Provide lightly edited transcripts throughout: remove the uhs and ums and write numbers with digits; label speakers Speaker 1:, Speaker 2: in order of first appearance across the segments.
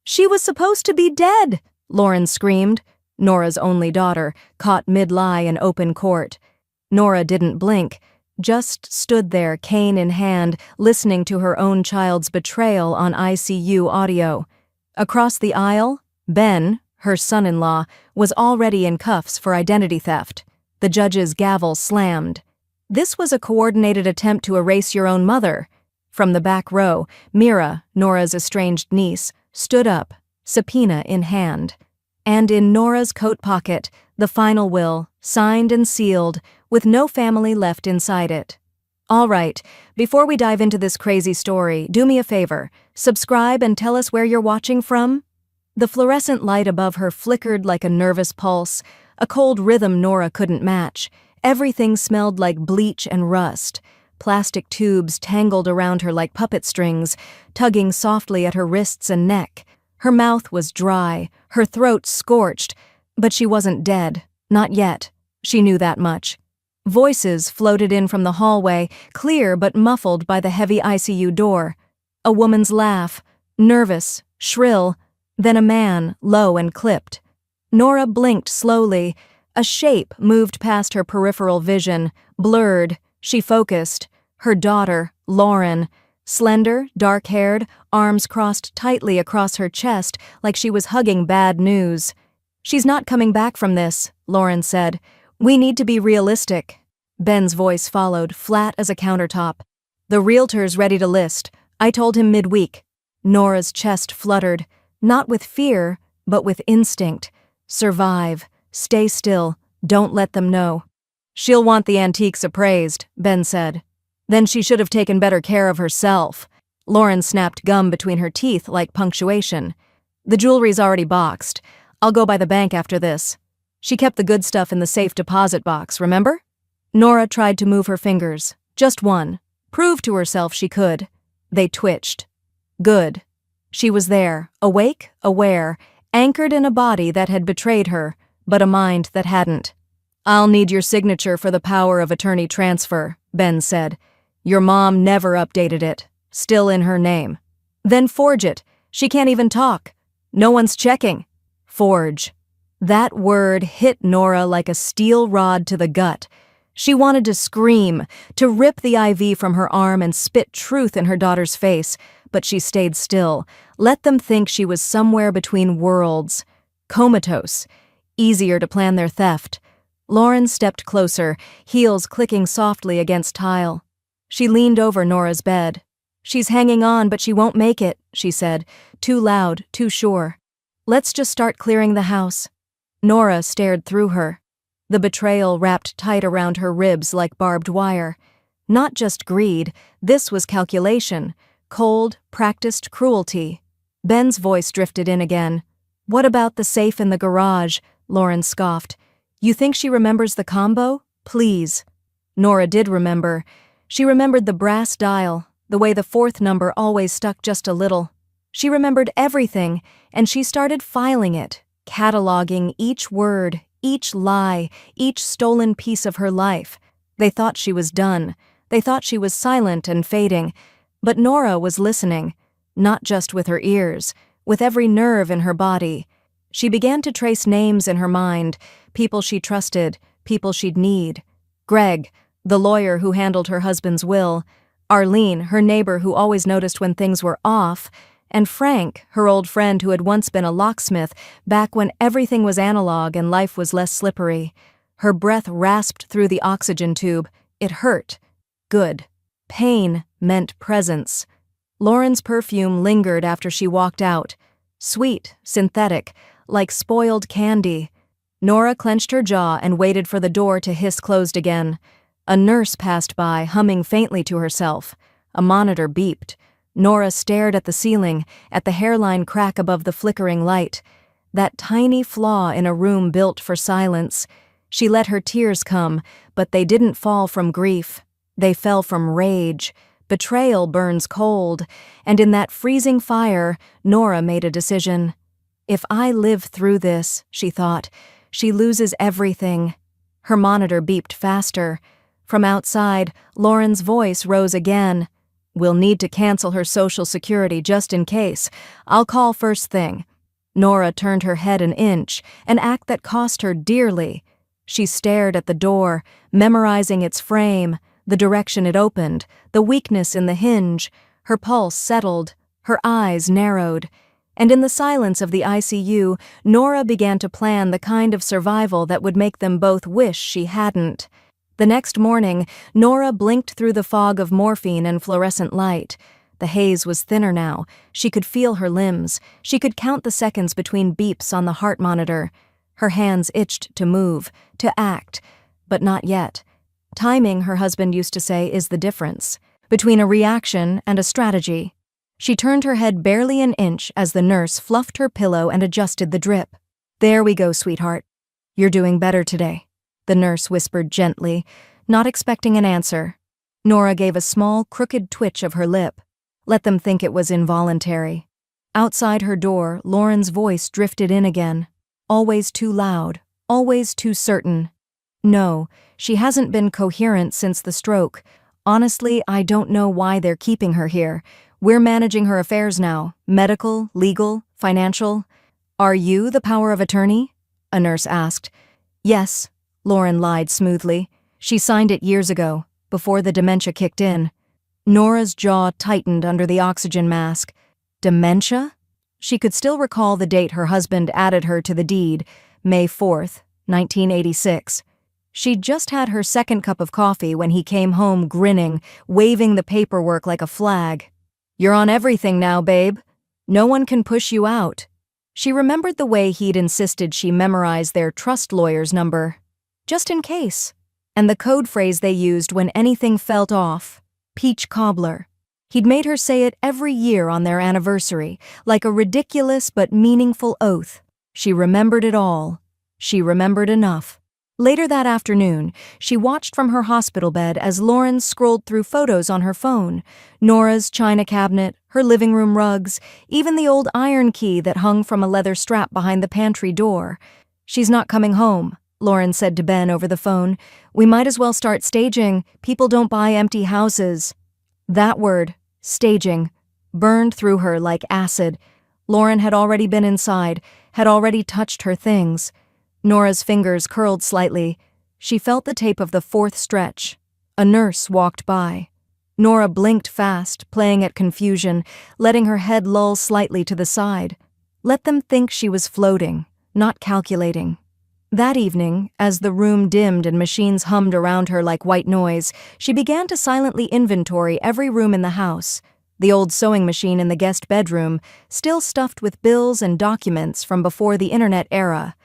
Speaker 1: She was supposed to be dead, Lauren screamed, Nora's only daughter, caught mid-lie in open court. Nora didn't blink, just stood there, cane in hand, listening to her own child's betrayal on ICU audio. Across the aisle, Ben, her son-in-law, was already in cuffs for identity theft. The judge's gavel slammed. This was a coordinated attempt to erase your own mother. From the back row, Mira, Nora's estranged niece, stood up, subpoena in hand. And in Nora's coat pocket, the final will, signed and sealed, with no family left inside it. All right, before we dive into this crazy story, do me a favor, subscribe and tell us where you're watching from. The fluorescent light above her flickered like a nervous pulse, a cold rhythm Nora couldn't match. Everything smelled like bleach and rust. Plastic tubes tangled around her like puppet strings, tugging softly at her wrists and neck. Her mouth was dry, her throat scorched, but she wasn't dead. Not yet. She knew that much. Voices floated in from the hallway, clear but muffled by the heavy ICU door. A woman's laugh, nervous, shrill, then a man, low and clipped. Nora blinked slowly. A shape moved past her peripheral vision, blurred. She focused. Her daughter, Lauren. Slender, dark-haired, arms crossed tightly across her chest like she was hugging bad news. "She's not coming back from this," Lauren said. "We need to be realistic." Ben's voice followed, flat as a countertop. "The realtor's ready to list. I told him midweek." Nora's chest fluttered, not with fear, but with instinct. Survive. Stay still. Don't let them know. "She'll want the antiques appraised," Ben said. "Then she should have taken better care of herself." Lauren snapped gum between her teeth like punctuation. "The jewelry's already boxed. I'll go by the bank after this. She kept the good stuff in the safe deposit box, remember?" Nora tried to move her fingers. Just one. Prove to herself she could. They twitched. Good. She was there, awake, aware, anchored in a body that had betrayed her, but a mind that hadn't. "I'll need your signature for the power of attorney transfer," Ben said. "Your mom never updated it. Still in her name." "Then forge it. She can't even talk. No one's checking." Forge. That word hit Nora like a steel rod to the gut. She wanted to scream, to rip the IV from her arm and spit truth in her daughter's face, but she stayed still. Let them think she was somewhere between worlds. Comatose. Easier to plan their theft. Lauren stepped closer, heels clicking softly against tile. She leaned over Nora's bed. "She's hanging on, but she won't make it," she said, too loud, too sure. "Let's just start clearing the house." Nora stared through her. The betrayal wrapped tight around her ribs like barbed wire. Not just greed, this was calculation. Cold, practiced cruelty. Ben's voice drifted in again. "What about the safe in the garage?" Lauren scoffed. "You think she remembers the combo? Please." Nora did remember. She remembered the brass dial, the way the fourth number always stuck just a little. She remembered everything, and she started filing it, cataloging each word, each lie, each stolen piece of her life. They thought she was done. They thought she was silent and fading. But Nora was listening, not just with her ears, with every nerve in her body. She began to trace names in her mind, people she trusted, people she'd need. Greg, the lawyer who handled her husband's will. Arlene, her neighbor who always noticed when things were off. And Frank, her old friend who had once been a locksmith, back when everything was analog and life was less slippery. Her breath rasped through the oxygen tube. It hurt. Good. Pain meant presence. Lauren's perfume lingered after she walked out. Sweet, synthetic, like spoiled candy. Nora clenched her jaw and waited for the door to hiss closed again. A nurse passed by, humming faintly to herself. A monitor beeped. Nora stared at the ceiling, at the hairline crack above the flickering light. That tiny flaw in a room built for silence. She let her tears come, but they didn't fall from grief. They fell from rage. Betrayal burns cold, and in that freezing fire, Nora made a decision. If I live through this, she thought, she loses everything. Her monitor beeped faster. From outside, Lauren's voice rose again. We'll need to cancel her Social Security just in case. I'll call first thing." Nora turned her head an inch, an act that cost her dearly. She stared at the door, memorizing its frame, the direction it opened, the weakness in the hinge. Her pulse settled, her eyes narrowed. And in the silence of the ICU, Nora began to plan the kind of survival that would make them both wish she hadn't. The next morning, Nora blinked through the fog of morphine and fluorescent light. The haze was thinner now. She could feel her limbs. She could count the seconds between beeps on the heart monitor. Her hands itched to move, to act, but not yet. Timing, her husband used to say, is the difference between a reaction and a strategy. She turned her head barely an inch as the nurse fluffed her pillow and adjusted the drip. "There we go, sweetheart. You're doing better today," the nurse whispered gently, not expecting an answer. Nora gave a small, crooked twitch of her lip. Let them think it was involuntary. Outside her door, Lauren's voice drifted in again. Always too loud, always too certain. "No, she hasn't been coherent since the stroke. Honestly, I don't know why they're keeping her here. We're managing her affairs now, medical, legal, financial." "Are you the power of attorney?" a nurse asked. "Yes," Lauren lied smoothly. "She signed it years ago, before the dementia kicked in." Nora's jaw tightened under the oxygen mask. Dementia? She could still recall the date her husband added her to the deed, May 4th, 1986. She'd just had her second cup of coffee when he came home grinning, waving the paperwork like a flag. "You're on everything now, babe. No one can push you out." She remembered the way he'd insisted she memorize their trust lawyer's number. Just in case. And the code phrase they used when anything felt off. Peach cobbler. He'd made her say it every year on their anniversary, like a ridiculous but meaningful oath. She remembered it all. She remembered enough. Later that afternoon, she watched from her hospital bed as Lauren scrolled through photos on her phone. Nora's china cabinet, her living room rugs, even the old iron key that hung from a leather strap behind the pantry door. "She's not coming home," Lauren said to Ben over the phone. "We might as well start staging. People don't buy empty houses." That word, staging, burned through her like acid. Lauren had already been inside, had already touched her things. Nora's fingers curled slightly. She felt the tape of the fourth stretch. A nurse walked by. Nora blinked fast, playing at confusion, letting her head lull slightly to the side. Let them think she was floating, not calculating. That evening, as the room dimmed and machines hummed around her like white noise, she began to silently inventory every room in the house. The old sewing machine in the guest bedroom, still stuffed with bills and documents from before the internet era.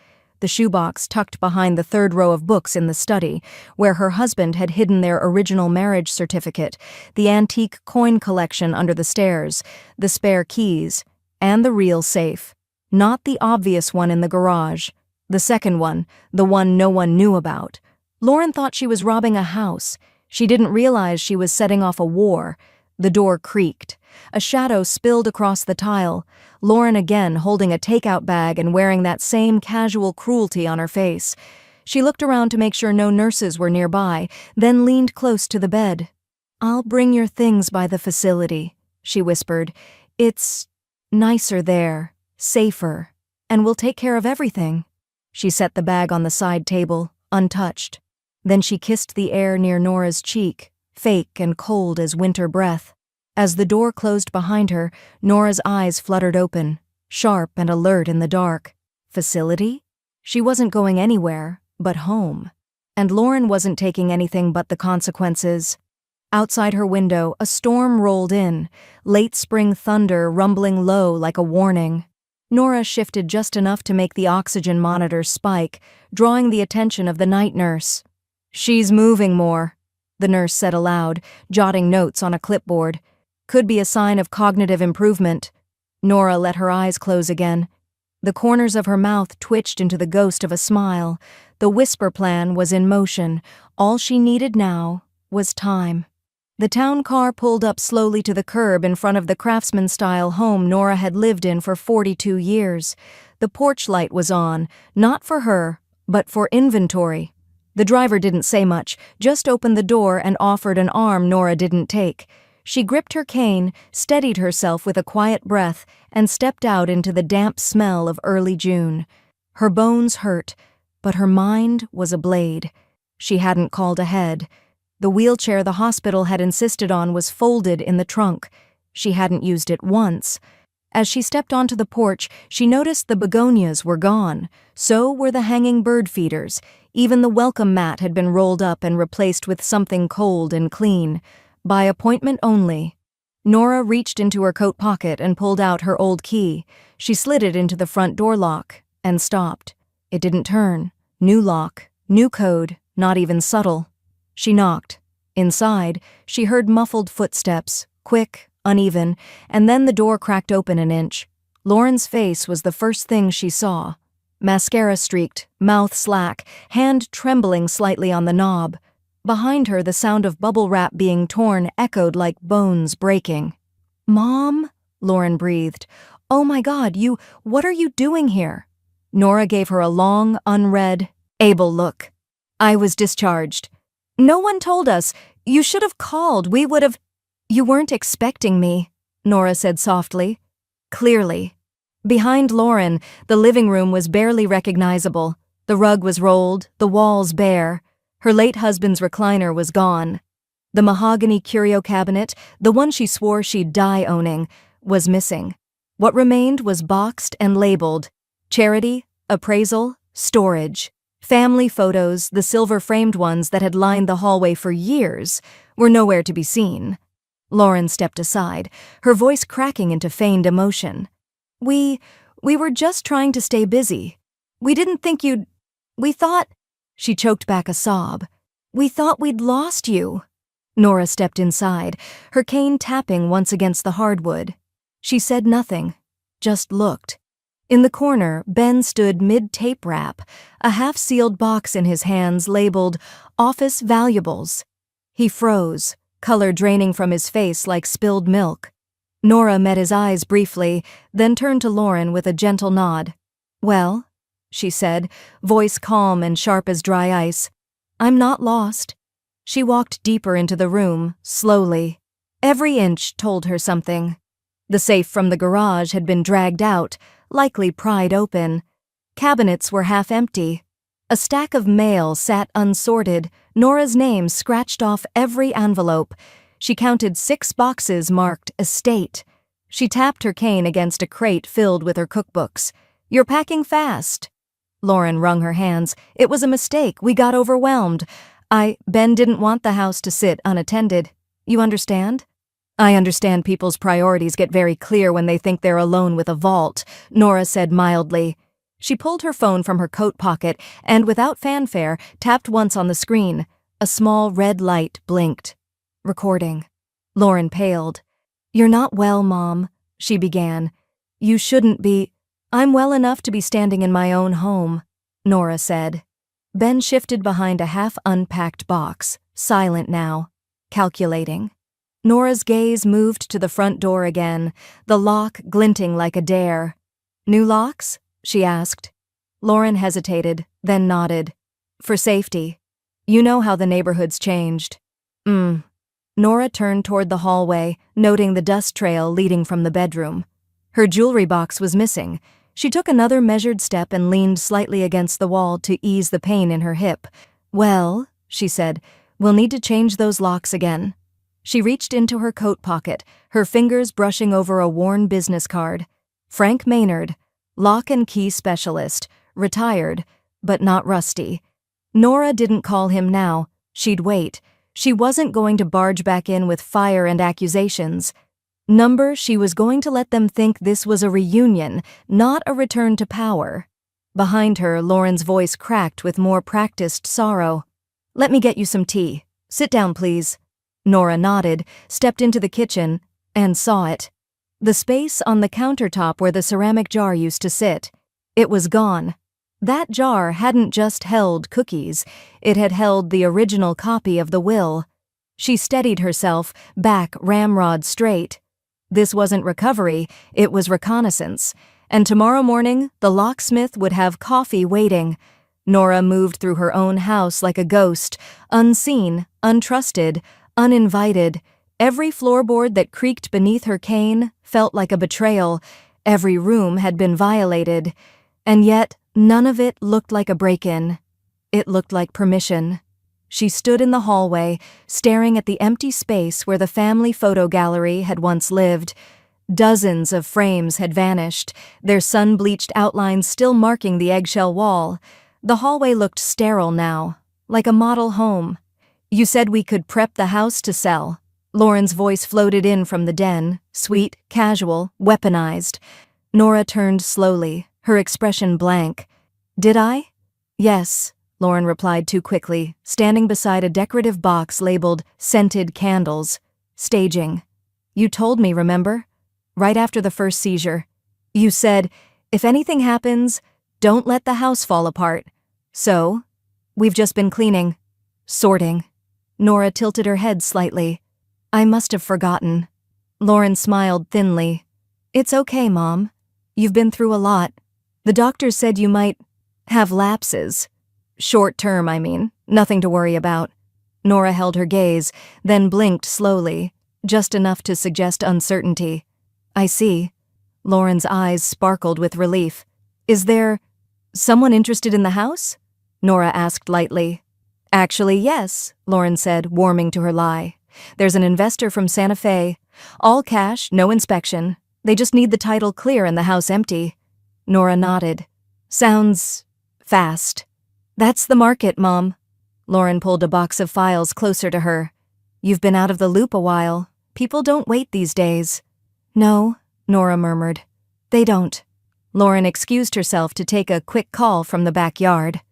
Speaker 1: The shoebox tucked behind the third row of books in the study, where her husband had hidden their original marriage certificate, the antique coin collection under the stairs, the spare keys, and the real safe. Not the obvious one in the garage. The second one, the one no one knew about. Lauren thought she was robbing a house. She didn't realize she was setting off a war. The door creaked. A shadow spilled across the tile. Lauren again holding a takeout bag and wearing that same casual cruelty on her face. She looked around to make sure no nurses were nearby, then leaned close to the bed. "I'll bring your things by the facility," she whispered. "It's nicer there, safer, and we'll take care of everything." She set the bag on the side table, untouched. Then she kissed the air near Nora's cheek, fake and cold as winter breath. As the door closed behind her, Nora's eyes fluttered open, sharp and alert in the dark. Facility? She wasn't going anywhere, but home. And Lauren wasn't taking anything but the consequences. Outside her window, a storm rolled in, late spring thunder rumbling low like a warning. Nora shifted just enough to make the oxygen monitor spike, drawing the attention of the night nurse. "She's moving more," the nurse said aloud, jotting notes on a clipboard. "Could be a sign of cognitive improvement." Nora let her eyes close again. The corners of her mouth twitched into the ghost of a smile. The whisper plan was in motion. All she needed now was time. The town car pulled up slowly to the curb in front of the craftsman-style home Nora had lived in for 42 years. The porch light was on, not for her, but for inventory. The driver didn't say much, just opened the door and offered an arm Nora didn't take. She gripped her cane, steadied herself with a quiet breath, and stepped out into the damp smell of early June. Her bones hurt, but her mind was ablaze. She hadn't called ahead. The wheelchair the hospital had insisted on was folded in the trunk. She hadn't used it once. As she stepped onto the porch, she noticed the begonias were gone. So were the hanging bird feeders. Even the welcome mat had been rolled up and replaced with something cold and clean. By appointment only. Nora reached into her coat pocket and pulled out her old key. She slid it into the front door lock and stopped. It didn't turn. New lock, new code, not even subtle. She knocked. Inside, she heard muffled footsteps, quick, uneven, and then the door cracked open an inch. Lauren's face was the first thing she saw. Mascara streaked, mouth slack, hand trembling slightly on the knob. Behind her, the sound of bubble wrap being torn echoed like bones breaking. "Mom?" Lauren breathed. "Oh my God, what are you doing here?" Nora gave her a long, unread, able look. "I was discharged." "No one told us. You should have called. We would have—" "You weren't expecting me," Nora said softly. Clearly. Behind Lauren, the living room was barely recognizable. The rug was rolled, the walls bare. Her late husband's recliner was gone. The mahogany curio cabinet, the one she swore she'd die owning, was missing. What remained was boxed and labeled: charity, appraisal, storage. Family photos, the silver-framed ones that had lined the hallway for years, were nowhere to be seen. Lauren stepped aside, her voice cracking into feigned emotion. We were just trying to stay busy. We didn't think we thought—" She choked back a sob. "We thought we'd lost you." Nora stepped inside, her cane tapping once against the hardwood. She said nothing, just looked. In the corner, Ben stood mid-tape wrap, a half-sealed box in his hands labeled "Office Valuables." He froze, color draining from his face like spilled milk. Nora met his eyes briefly, then turned to Lauren with a gentle nod. "Well," she said, voice calm and sharp as dry ice. "I'm not lost." She walked deeper into the room, slowly. Every inch told her something. The safe from the garage had been dragged out, likely pried open. Cabinets were half empty. A stack of mail sat unsorted, Nora's name scratched off every envelope. She counted 6 boxes marked estate. She tapped her cane against a crate filled with her cookbooks. "You're packing fast." Lauren wrung her hands. "It was a mistake. We got overwhelmed. Ben didn't want the house to sit unattended. You understand?" "I understand people's priorities get very clear when they think they're alone with a vault," Nora said mildly. She pulled her phone from her coat pocket and, without fanfare, tapped once on the screen. A small red light blinked. Recording. Lauren paled. "You're not well, Mom," she began. "You shouldn't be—" "I'm well enough to be standing in my own home," Nora said. Ben shifted behind a half-unpacked box, silent now, calculating. Nora's gaze moved to the front door again, the lock glinting like a dare. "New locks?" she asked. Lauren hesitated, then nodded. "For safety. You know how the neighborhood's changed." Nora turned toward the hallway, noting the dust trail leading from the bedroom. Her jewelry box was missing. She took another measured step and leaned slightly against the wall to ease the pain in her hip. "Well," she said, "we'll need to change those locks again." She reached into her coat pocket, her fingers brushing over a worn business card. Frank Maynard, lock and key specialist, retired, but not rusty. Nora didn't call him now. She'd wait. She wasn't going to barge back in with fire and accusations. She was going to let them think this was a reunion, not a return to power. Behind her, Lauren's voice cracked with more practiced sorrow. "Let me get you some tea. Sit down, please." Nora nodded, stepped into the kitchen, and saw it. The space on the countertop where the ceramic jar used to sit. It was gone. That jar hadn't just held cookies, it had held the original copy of the will. She steadied herself, back ramrod straight. This wasn't recovery, it was reconnaissance. And tomorrow morning, the locksmith would have coffee waiting. Nora moved through her own house like a ghost, unseen, untrusted, uninvited, Every floorboard that creaked beneath her cane felt like a betrayal. Every room had been violated. And yet, none of it looked like a break-in. It looked like permission. She stood in the hallway, staring at the empty space where the family photo gallery had once lived. Dozens of frames had vanished, their sun-bleached outlines still marking the eggshell wall. The hallway looked sterile now, like a model home. "You said we could prep the house to sell." Lauren's voice floated in from the den, sweet, casual, weaponized. Nora turned slowly, her expression blank. "Did I?" "Yes," Lauren replied too quickly, standing beside a decorative box labeled "Scented Candles." "Staging. You told me, remember? Right after the first seizure. You said, if anything happens, don't let the house fall apart. So, we've just been cleaning. Sorting." Nora tilted her head slightly. "I must have forgotten." Lauren smiled thinly. "It's okay, Mom. You've been through a lot. The doctors said you might have lapses. Short term, I mean. Nothing to worry about." Nora held her gaze, then blinked slowly, just enough to suggest uncertainty. "I see." Lauren's eyes sparkled with relief. "Is there someone interested in the house?" Nora asked lightly. "Actually, yes," Lauren said, warming to her lie. "There's an investor from Santa Fe. All cash, no inspection. They just need the title clear and the house empty." Nora nodded. "Sounds fast." "That's the market, Mom." Lauren pulled a box of files closer to her. "You've been out of the loop a while. People don't wait these days." "No," Nora murmured. "They don't." Lauren excused herself to take a quick call from the backyard.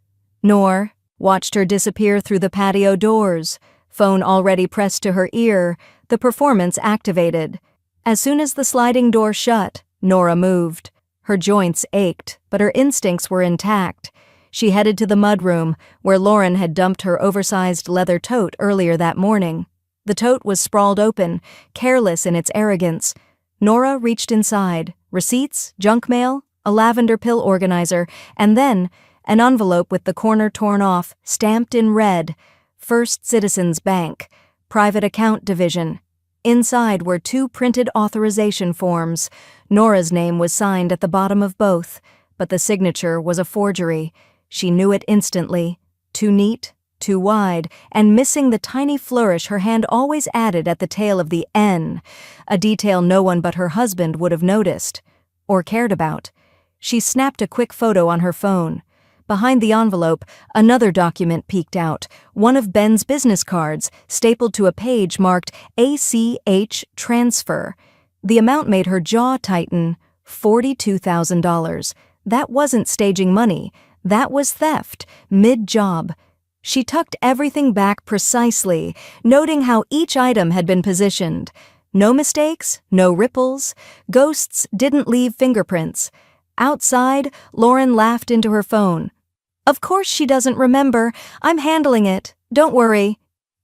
Speaker 1: Nor watched her disappear through the patio doors. Phone already pressed to her ear, the performance activated. As soon as the sliding door shut, Nora moved. Her joints ached, but her instincts were intact. She headed to the mudroom, where Lauren had dumped her oversized leather tote earlier that morning. The tote was sprawled open, careless in its arrogance. Nora reached inside. Receipts, junk mail, a lavender pill organizer, and then an envelope with the corner torn off, stamped in red. First Citizens Bank, Private Account Division. Inside were 2 printed authorization forms. Nora's name was signed at the bottom of both, but the signature was a forgery. She knew it instantly. Too neat, too wide, and missing the tiny flourish her hand always added at the tail of the N, a detail no one but her husband would have noticed, or cared about. She snapped a quick photo on her phone. Behind the envelope, another document peeked out, one of Ben's business cards, stapled to a page marked ACH Transfer. The amount made her jaw tighten. $42,000. That wasn't staging money. That was theft, mid-job. She tucked everything back precisely, noting how each item had been positioned. No mistakes, no ripples. Ghosts didn't leave fingerprints. Outside, Lauren laughed into her phone. "Of course she doesn't remember. I'm handling it. Don't worry."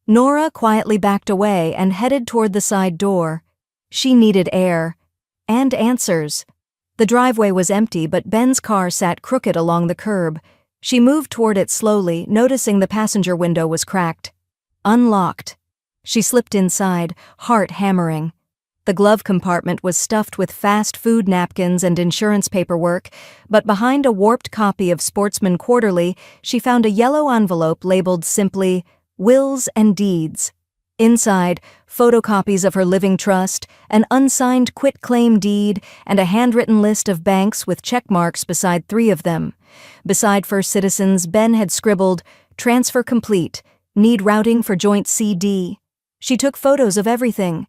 Speaker 1: Nora quietly backed away and headed toward the side door. She needed air. And answers. The driveway was empty, but Ben's car sat crooked along the curb. She moved toward it slowly, noticing the passenger window was cracked. Unlocked. She slipped inside, heart hammering. The glove compartment was stuffed with fast food napkins and insurance paperwork, but behind a warped copy of Sportsman Quarterly, she found a yellow envelope labeled simply, "Wills and Deeds." Inside, photocopies of her living trust, an unsigned quitclaim deed, and a handwritten list of banks with check marks beside 3 of them. Beside First Citizens, Ben had scribbled, "Transfer complete. Need routing for joint CD." She took photos of everything.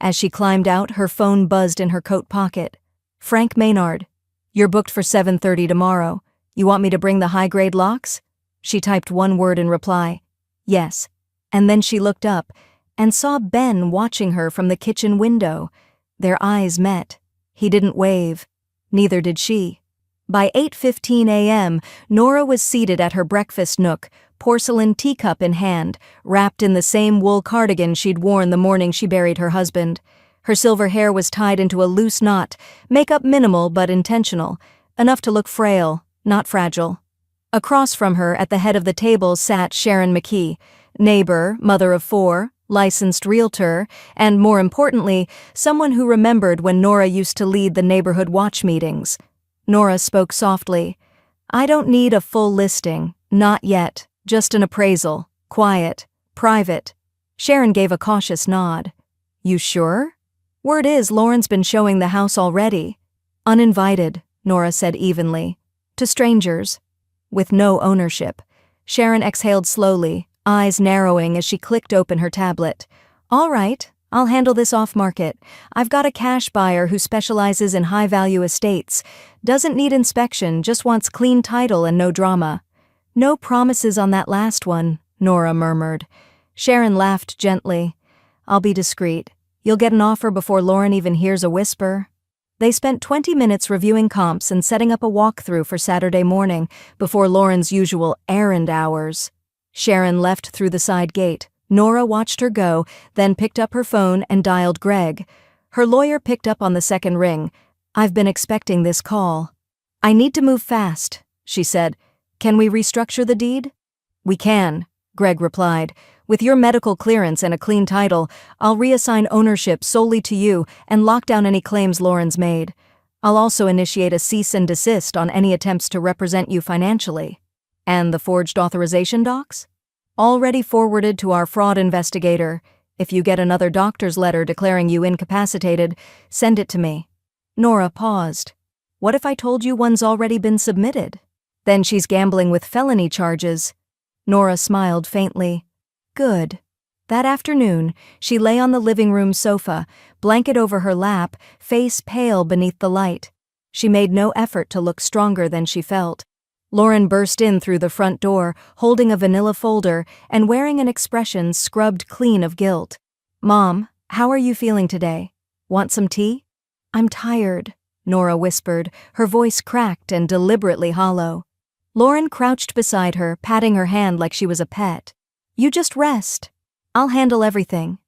Speaker 1: As she climbed out, her phone buzzed in her coat pocket. "Frank Maynard. You're booked for 7:30 tomorrow. You want me to bring the high-grade locks?" She typed one word in reply. "Yes." And then she looked up and saw Ben watching her from the kitchen window. Their eyes met. He didn't wave. Neither did she. By 8:15 a.m., Nora was seated at her breakfast nook, porcelain teacup in hand, wrapped in the same wool cardigan she'd worn the morning she buried her husband. Her silver hair was tied into a loose knot, makeup minimal but intentional, enough to look frail, not fragile. Across from her, at the head of the table, sat Sharon McKee, neighbor, mother of 4, licensed realtor, and more importantly, someone who remembered when Nora used to lead the neighborhood watch meetings. Nora spoke softly. "I don't need a full listing, not yet, just an appraisal, quiet, private." Sharon gave a cautious nod. "You sure?" "Word is Lauren's been showing the house already." "Uninvited," Nora said evenly. "To strangers." With no ownership. Sharon exhaled slowly, eyes narrowing as she clicked open her tablet. "All right, I'll handle this off-market. I've got a cash buyer who specializes in high-value estates. Doesn't need inspection, just wants clean title and no drama." "No promises on that last one," Nora murmured. Sharon laughed gently. "I'll be discreet. You'll get an offer before Lauren even hears a whisper." They spent 20 minutes reviewing comps and setting up a walkthrough for Saturday morning before Lauren's usual errand hours. Sharon left through the side gate. Nora watched her go, then picked up her phone and dialed Greg. Her lawyer picked up on the second ring. "I've been expecting this call." "I need to move fast," she said. "Can we restructure the deed?" "We can," Greg replied. "With your medical clearance and a clean title, I'll reassign ownership solely to you and lock down any claims Lauren's made. I'll also initiate a cease and desist on any attempts to represent you financially." "And the forged authorization docs?" "Already forwarded to our fraud investigator. If you get another doctor's letter declaring you incapacitated, send it to me." Nora paused. "What if I told you one's already been submitted?" "Then she's gambling with felony charges." Nora smiled faintly. "Good." That afternoon, she lay on the living room sofa, blanket over her lap, face pale beneath the light. She made no effort to look stronger than she felt. Lauren burst in through the front door, holding a vanilla folder and wearing an expression scrubbed clean of guilt. "Mom, how are you feeling today? Want some tea?" "I'm tired," Nora whispered, her voice cracked and deliberately hollow. Lauren crouched beside her, patting her hand like she was a pet. "You just rest. I'll handle everything."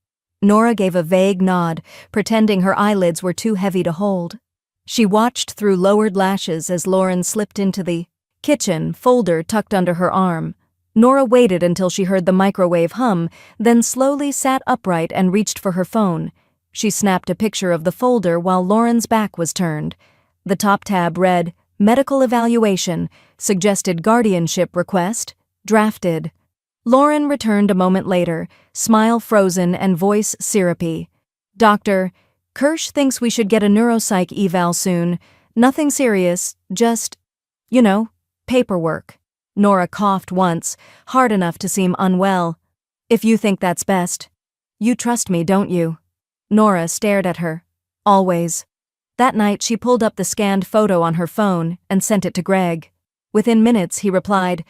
Speaker 1: Nora gave a vague nod, pretending her eyelids were too heavy to hold. She watched through lowered lashes as Lauren slipped into the kitchen, folder tucked under her arm. Nora waited until she heard the microwave hum, then slowly sat upright and reached for her phone. She snapped a picture of the folder while Lauren's back was turned. The top tab read, "Medical evaluation, suggested guardianship request, drafted." Lauren returned a moment later, smile frozen and voice syrupy. "Doctor, Kirsch thinks we should get a neuropsych eval soon. Nothing serious, just, paperwork." Nora coughed once, hard enough to seem unwell. "If you think that's best. You trust me, don't you?" Nora stared at her. "Always." That night she pulled up the scanned photo on her phone and sent it to Greg. Within minutes he replied,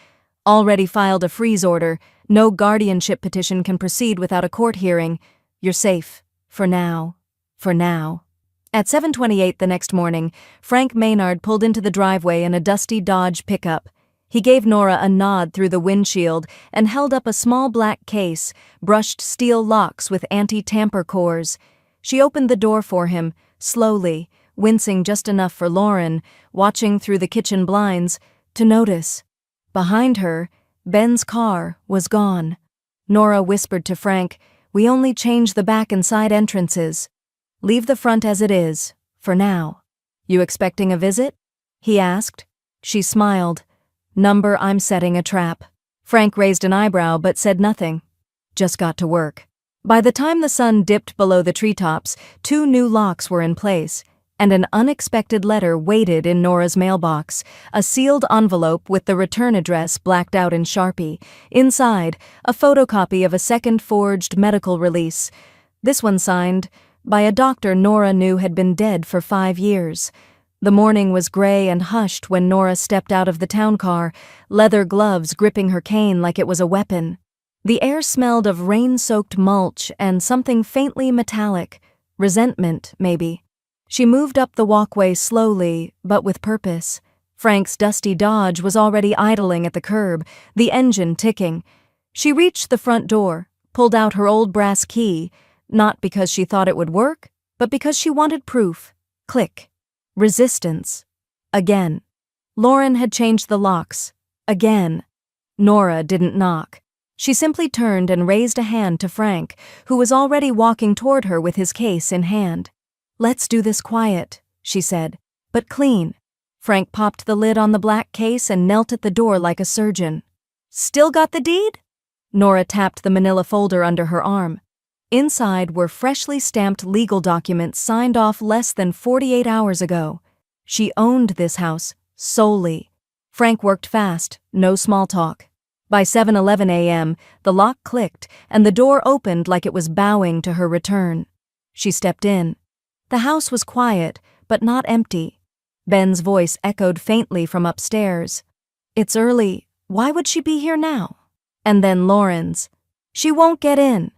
Speaker 1: "Already filed a freeze order. No guardianship petition can proceed without a court hearing. You're safe. For now. For now." At 7:28 the next morning, Frank Maynard pulled into the driveway in a dusty Dodge pickup. He gave Nora a nod through the windshield and held up a small black case, brushed steel locks with anti-tamper cores. She opened the door for him, slowly, wincing just enough for Lauren, watching through the kitchen blinds, to notice. Behind her, Ben's car was gone. Nora whispered to Frank, "We only change the back and side entrances. Leave the front as it is, for now." "You expecting a visit?" he asked. She smiled. "Number, I'm setting a trap." Frank raised an eyebrow but said nothing. Just got to work. By the time the sun dipped below the treetops, 2 new locks were in place, and an unexpected letter waited in Nora's mailbox, a sealed envelope with the return address blacked out in Sharpie. Inside, a photocopy of a second forged medical release. This one signed by a doctor Nora knew had been dead for 5 years. The morning was gray and hushed when Nora stepped out of the town car, leather gloves gripping her cane like it was a weapon. The air smelled of rain-soaked mulch and something faintly metallic, resentment, maybe. She moved up the walkway slowly, but with purpose. Frank's dusty Dodge was already idling at the curb, the engine ticking. She reached the front door, pulled out her old brass key, not because she thought it would work, but because she wanted proof. Click. Resistance. Again. Lauren had changed the locks. Again. Nora didn't knock. She simply turned and raised a hand to Frank, who was already walking toward her with his case in hand. "Let's do this quiet," she said, "but clean." Frank popped the lid on the black case and knelt at the door like a surgeon. "Still got the deed?" Nora tapped the manila folder under her arm. Inside were freshly stamped legal documents signed off less than 48 hours ago. She owned this house, solely. Frank worked fast, no small talk. By 7:11 a.m., the lock clicked and the door opened like it was bowing to her return. She stepped in. The house was quiet, but not empty. Ben's voice echoed faintly from upstairs. "It's early. Why would she be here now?" And then Lauren's. "She won't get in.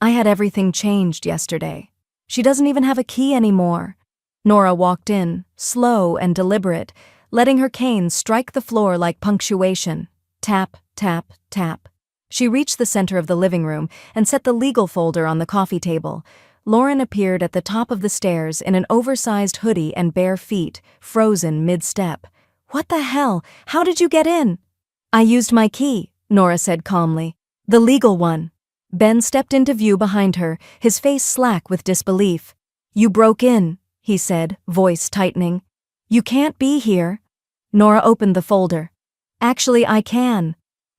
Speaker 1: I had everything changed yesterday. She doesn't even have a key anymore." Nora walked in, slow and deliberate, letting her cane strike the floor like punctuation. Tap, tap, tap. She reached the center of the living room and set the legal folder on the coffee table. Lauren appeared at the top of the stairs in an oversized hoodie and bare feet, frozen mid-step. "What the hell? How did you get in?" "I used my key," Nora said calmly. "The legal one." Ben stepped into view behind her, his face slack with disbelief. "You broke in," he said, voice tightening. "You can't be here." Nora opened the folder. "Actually, I can.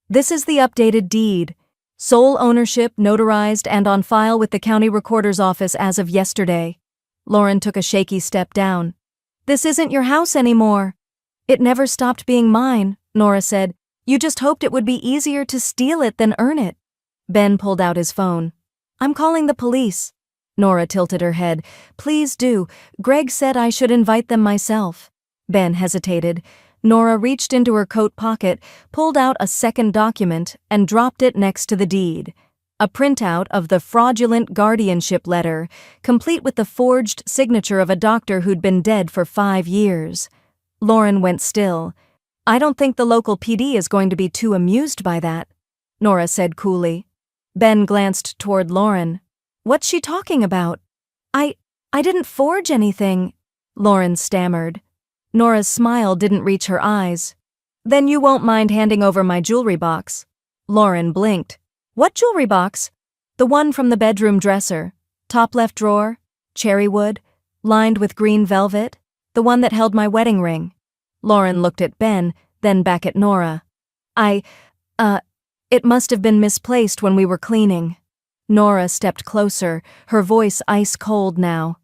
Speaker 1: This is the updated deed. Sole ownership notarized and on file with the county recorder's office as of yesterday." Lauren took a shaky step down. "This isn't your house anymore." "It never stopped being mine," Nora said. "You just hoped it would be easier to steal it than earn it." Ben pulled out his phone. "I'm calling the police." Nora tilted her head. "Please do. Greg said I should invite them myself." Ben hesitated. Nora reached into her coat pocket, pulled out a second document, and dropped it next to the deed. A printout of the fraudulent guardianship letter, complete with the forged signature of a doctor who'd been dead for 5 years. Lauren went still. "I don't think the local PD is going to be too amused by that," Nora said coolly. Ben glanced toward Lauren. "What's she talking about?" I didn't forge anything," Lauren stammered. Nora's smile didn't reach her eyes. "Then you won't mind handing over my jewelry box." Lauren blinked. "What jewelry box?" "The one from the bedroom dresser. Top left drawer, cherry wood, lined with green velvet, the one that held my wedding ring." Lauren looked at Ben, then back at Nora. It must have been misplaced when we were cleaning." Nora stepped closer, her voice ice cold now.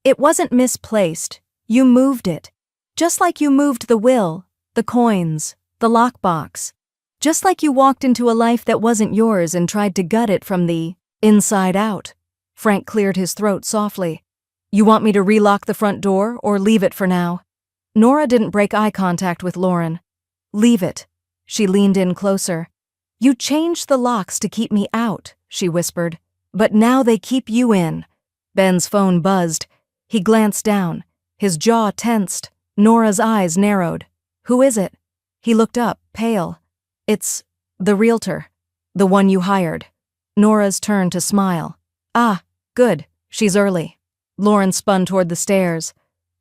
Speaker 1: "It wasn't misplaced. You moved it. Just like you moved the will, the coins, the lockbox. Just like you walked into a life that wasn't yours and tried to gut it from the inside out." Frank cleared his throat softly. "You want me to relock the front door or leave it for now?" Nora didn't break eye contact with Lauren. "Leave it." She leaned in closer. "You changed the locks to keep me out," she whispered. "But now they keep you in." Ben's phone buzzed. He glanced down. His jaw tensed. Nora's eyes narrowed. "Who is it?" He looked up, pale. "It's the realtor. The one you hired." Nora's turned to smile. "Ah, good. She's early." Lauren spun toward the stairs.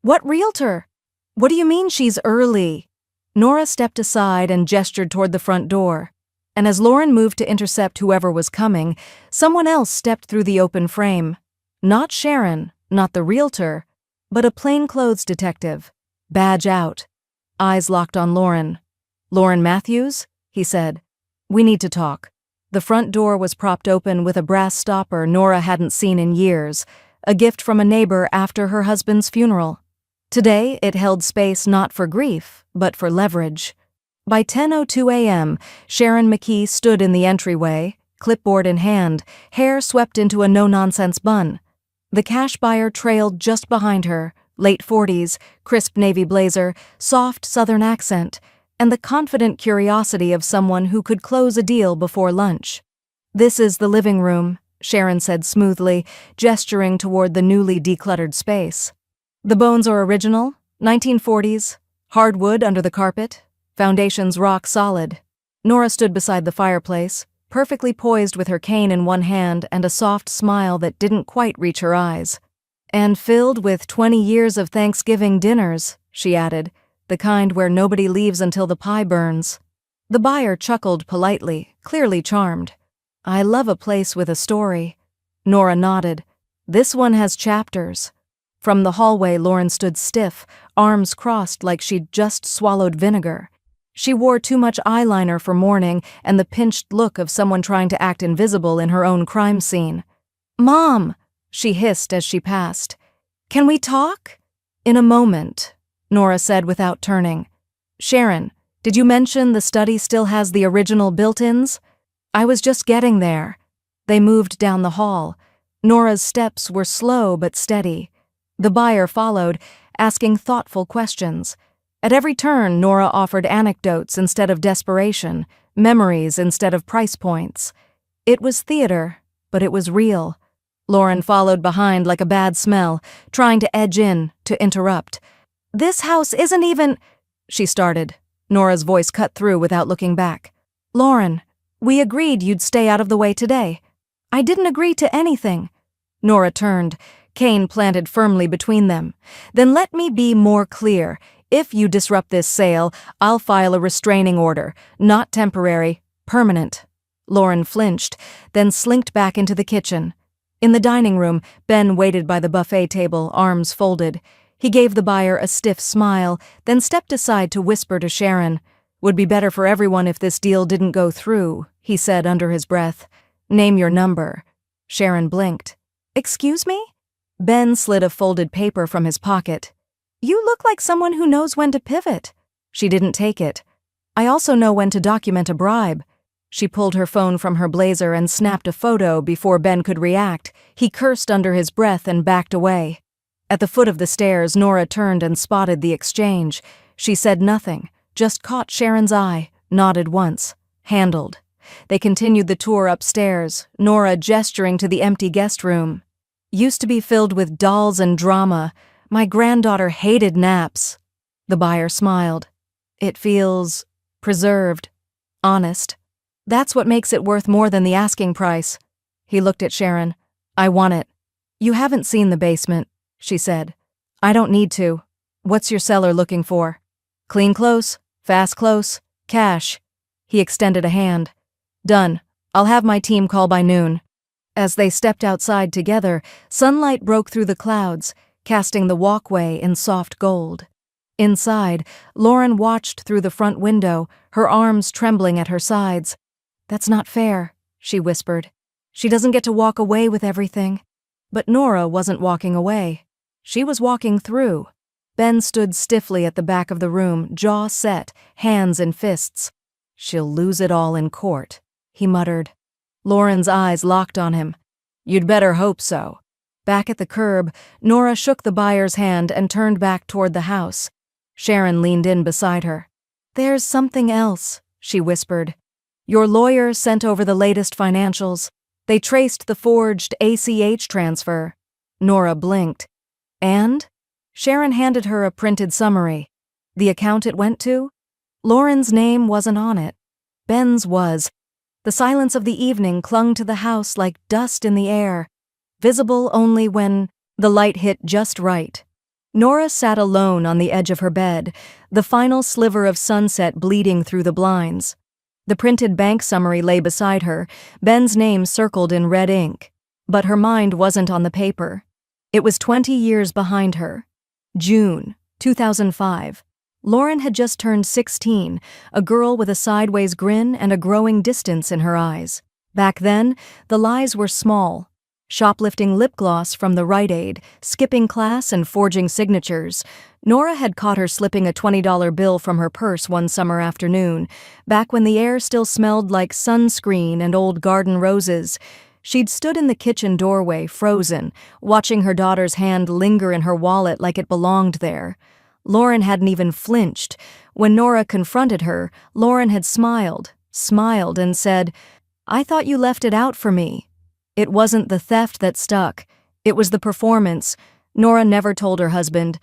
Speaker 1: "What realtor?" "What do you mean she's early?" Nora stepped aside and gestured toward the front door. And as Lauren moved to intercept whoever was coming, someone else stepped through the open frame. Not Sharon, not the realtor, but a plainclothes detective. Badge out. Eyes locked on Lauren. "Lauren Matthews?" he said. "We need to talk." The front door was propped open with a brass stopper Nora hadn't seen in years, a gift from a neighbor after her husband's funeral. Today, it held space not for grief, but for leverage. By 10:02 a.m., Sharon McKee stood in the entryway, clipboard in hand, hair swept into a no-nonsense bun. The cash buyer trailed just behind her, late 40s, crisp navy blazer, soft southern accent, and the confident curiosity of someone who could close a deal before lunch. "This is the living room," Sharon said smoothly, gesturing toward the newly decluttered space. "The bones are original, 1940s, hardwood under the carpet. Foundations rock solid." Nora stood beside the fireplace, perfectly poised with her cane in one hand and a soft smile that didn't quite reach her eyes. "And filled with 20 years of Thanksgiving dinners," she added, "the kind where nobody leaves until the pie burns." The buyer chuckled politely, clearly charmed. I love a place with a story. Nora nodded. This one has chapters. From the hallway, Lauren stood stiff, arms crossed like she'd just swallowed vinegar. She wore too much eyeliner for mourning and the pinched look of someone trying to act invisible in her own crime scene. "Mom!" she hissed as she passed. "Can we talk?" "In a moment," Nora said without turning. "Sharon, did you mention the study still has the original built-ins?" "I was just getting there." They moved down the hall. Nora's steps were slow but steady. The buyer followed, asking thoughtful questions. At every turn, Nora offered anecdotes instead of desperation, memories instead of price points. It was theater, but it was real. Lauren followed behind like a bad smell, trying to edge in, to interrupt. "This house isn't even—" she started. Nora's voice cut through without looking back. "Lauren, we agreed you'd stay out of the way today." "I didn't agree to anything." Nora turned, cane planted firmly between them. "Then let me be more clear. If you disrupt this sale, I'll file a restraining order. Not temporary, permanent." Lauren flinched, then slinked back into the kitchen. In the dining room, Ben waited by the buffet table, arms folded. He gave the buyer a stiff smile, then stepped aside to whisper to Sharon. "Would be better for everyone if this deal didn't go through," he said under his breath. "Name your number." Sharon blinked. "Excuse me?" Ben slid a folded paper from his pocket. "You look like someone who knows when to pivot." She didn't take it. "I also know when to document a bribe." She pulled her phone from her blazer and snapped a photo before Ben could react. He cursed under his breath and backed away. At the foot of the stairs, Nora turned and spotted the exchange. She said nothing, just caught Sharon's eye, nodded once. Handled. They continued the tour upstairs, Nora gesturing to the empty guest room. "Used to be filled with dolls and drama. My granddaughter hated naps." The buyer smiled. "It feels preserved, honest. That's what makes it worth more than the asking price." He looked at Sharon. "I want it." "You haven't seen the basement," she said. "I don't need to. What's your seller looking for?" "Clean close, fast close, cash." He extended a hand. "Done. I'll have my team call by noon." As they stepped outside together, sunlight broke through the clouds, casting the walkway in soft gold. Inside, Lauren watched through the front window, her arms trembling at her sides. "That's not fair," she whispered. "She doesn't get to walk away with everything." But Nora wasn't walking away. She was walking through. Ben stood stiffly at the back of the room, jaw set, hands in fists. "She'll lose it all in court," he muttered. Lauren's eyes locked on him. "You'd better hope so." Back at the curb, Nora shook the buyer's hand and turned back toward the house. Sharon leaned in beside her. "There's something else," she whispered. "Your lawyer sent over the latest financials. They traced the forged ACH transfer." Nora blinked. "And?" Sharon handed her a printed summary. "The account it went to?" Lauren's name wasn't on it. Ben's was. The silence of the evening clung to the house like dust in the air, visible only when the light hit just right. Nora sat alone on the edge of her bed, the final sliver of sunset bleeding through the blinds. The printed bank summary lay beside her, Ben's name circled in red ink. But her mind wasn't on the paper. It was 20 years behind her. June 2005. Lauren had just turned 16, a girl with a sideways grin and a growing distance in her eyes. Back then, the lies were small. Shoplifting lip gloss from the Rite Aid, skipping class and forging signatures. Nora had caught her slipping a $20 bill from her purse one summer afternoon, back when the air still smelled like sunscreen and old garden roses. She'd stood in the kitchen doorway, frozen, watching her daughter's hand linger in her wallet like it belonged there. Lauren hadn't even flinched. When Nora confronted her, Lauren had smiled and said, "I thought you left it out for me." It wasn't the theft that stuck. It was the performance. Nora never told her husband.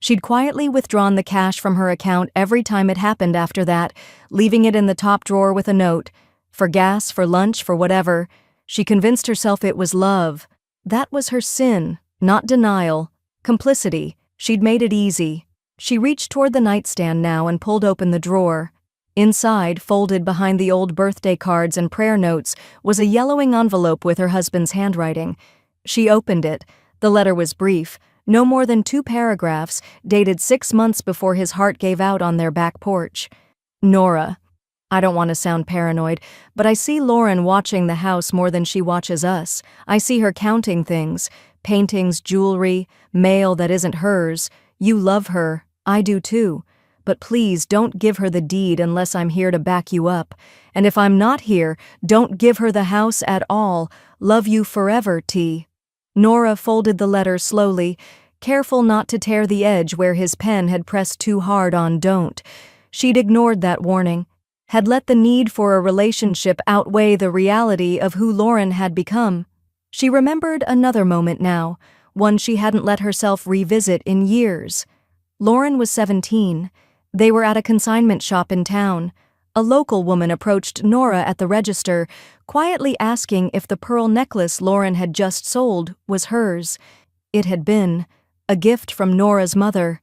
Speaker 1: She'd quietly withdrawn the cash from her account every time it happened after that, leaving it in the top drawer with a note. For gas, for lunch, for whatever. She convinced herself it was love. That was her sin, not denial. Complicity. She'd made it easy. She reached toward the nightstand now and pulled open the drawer. Inside, folded behind the old birthday cards and prayer notes, was a yellowing envelope with her husband's handwriting. She opened it. The letter was brief, no more than 2 paragraphs, dated 6 months before his heart gave out on their back porch. Nora. I don't want to sound paranoid, but I see Lauren watching the house more than she watches us. I see her counting things, paintings, jewelry, mail that isn't hers. You love her. I do too. But please don't give her the deed unless I'm here to back you up. And if I'm not here, don't give her the house at all. Love you forever, T. Nora folded the letter slowly, careful not to tear the edge where his pen had pressed too hard on don't. She'd ignored that warning, had let the need for a relationship outweigh the reality of who Lauren had become. She remembered another moment now, one she hadn't let herself revisit in years. Lauren was 17. They were at a consignment shop in town. A local woman approached Nora at the register, quietly asking if the pearl necklace Lauren had just sold was hers. It had been. A gift from Nora's mother.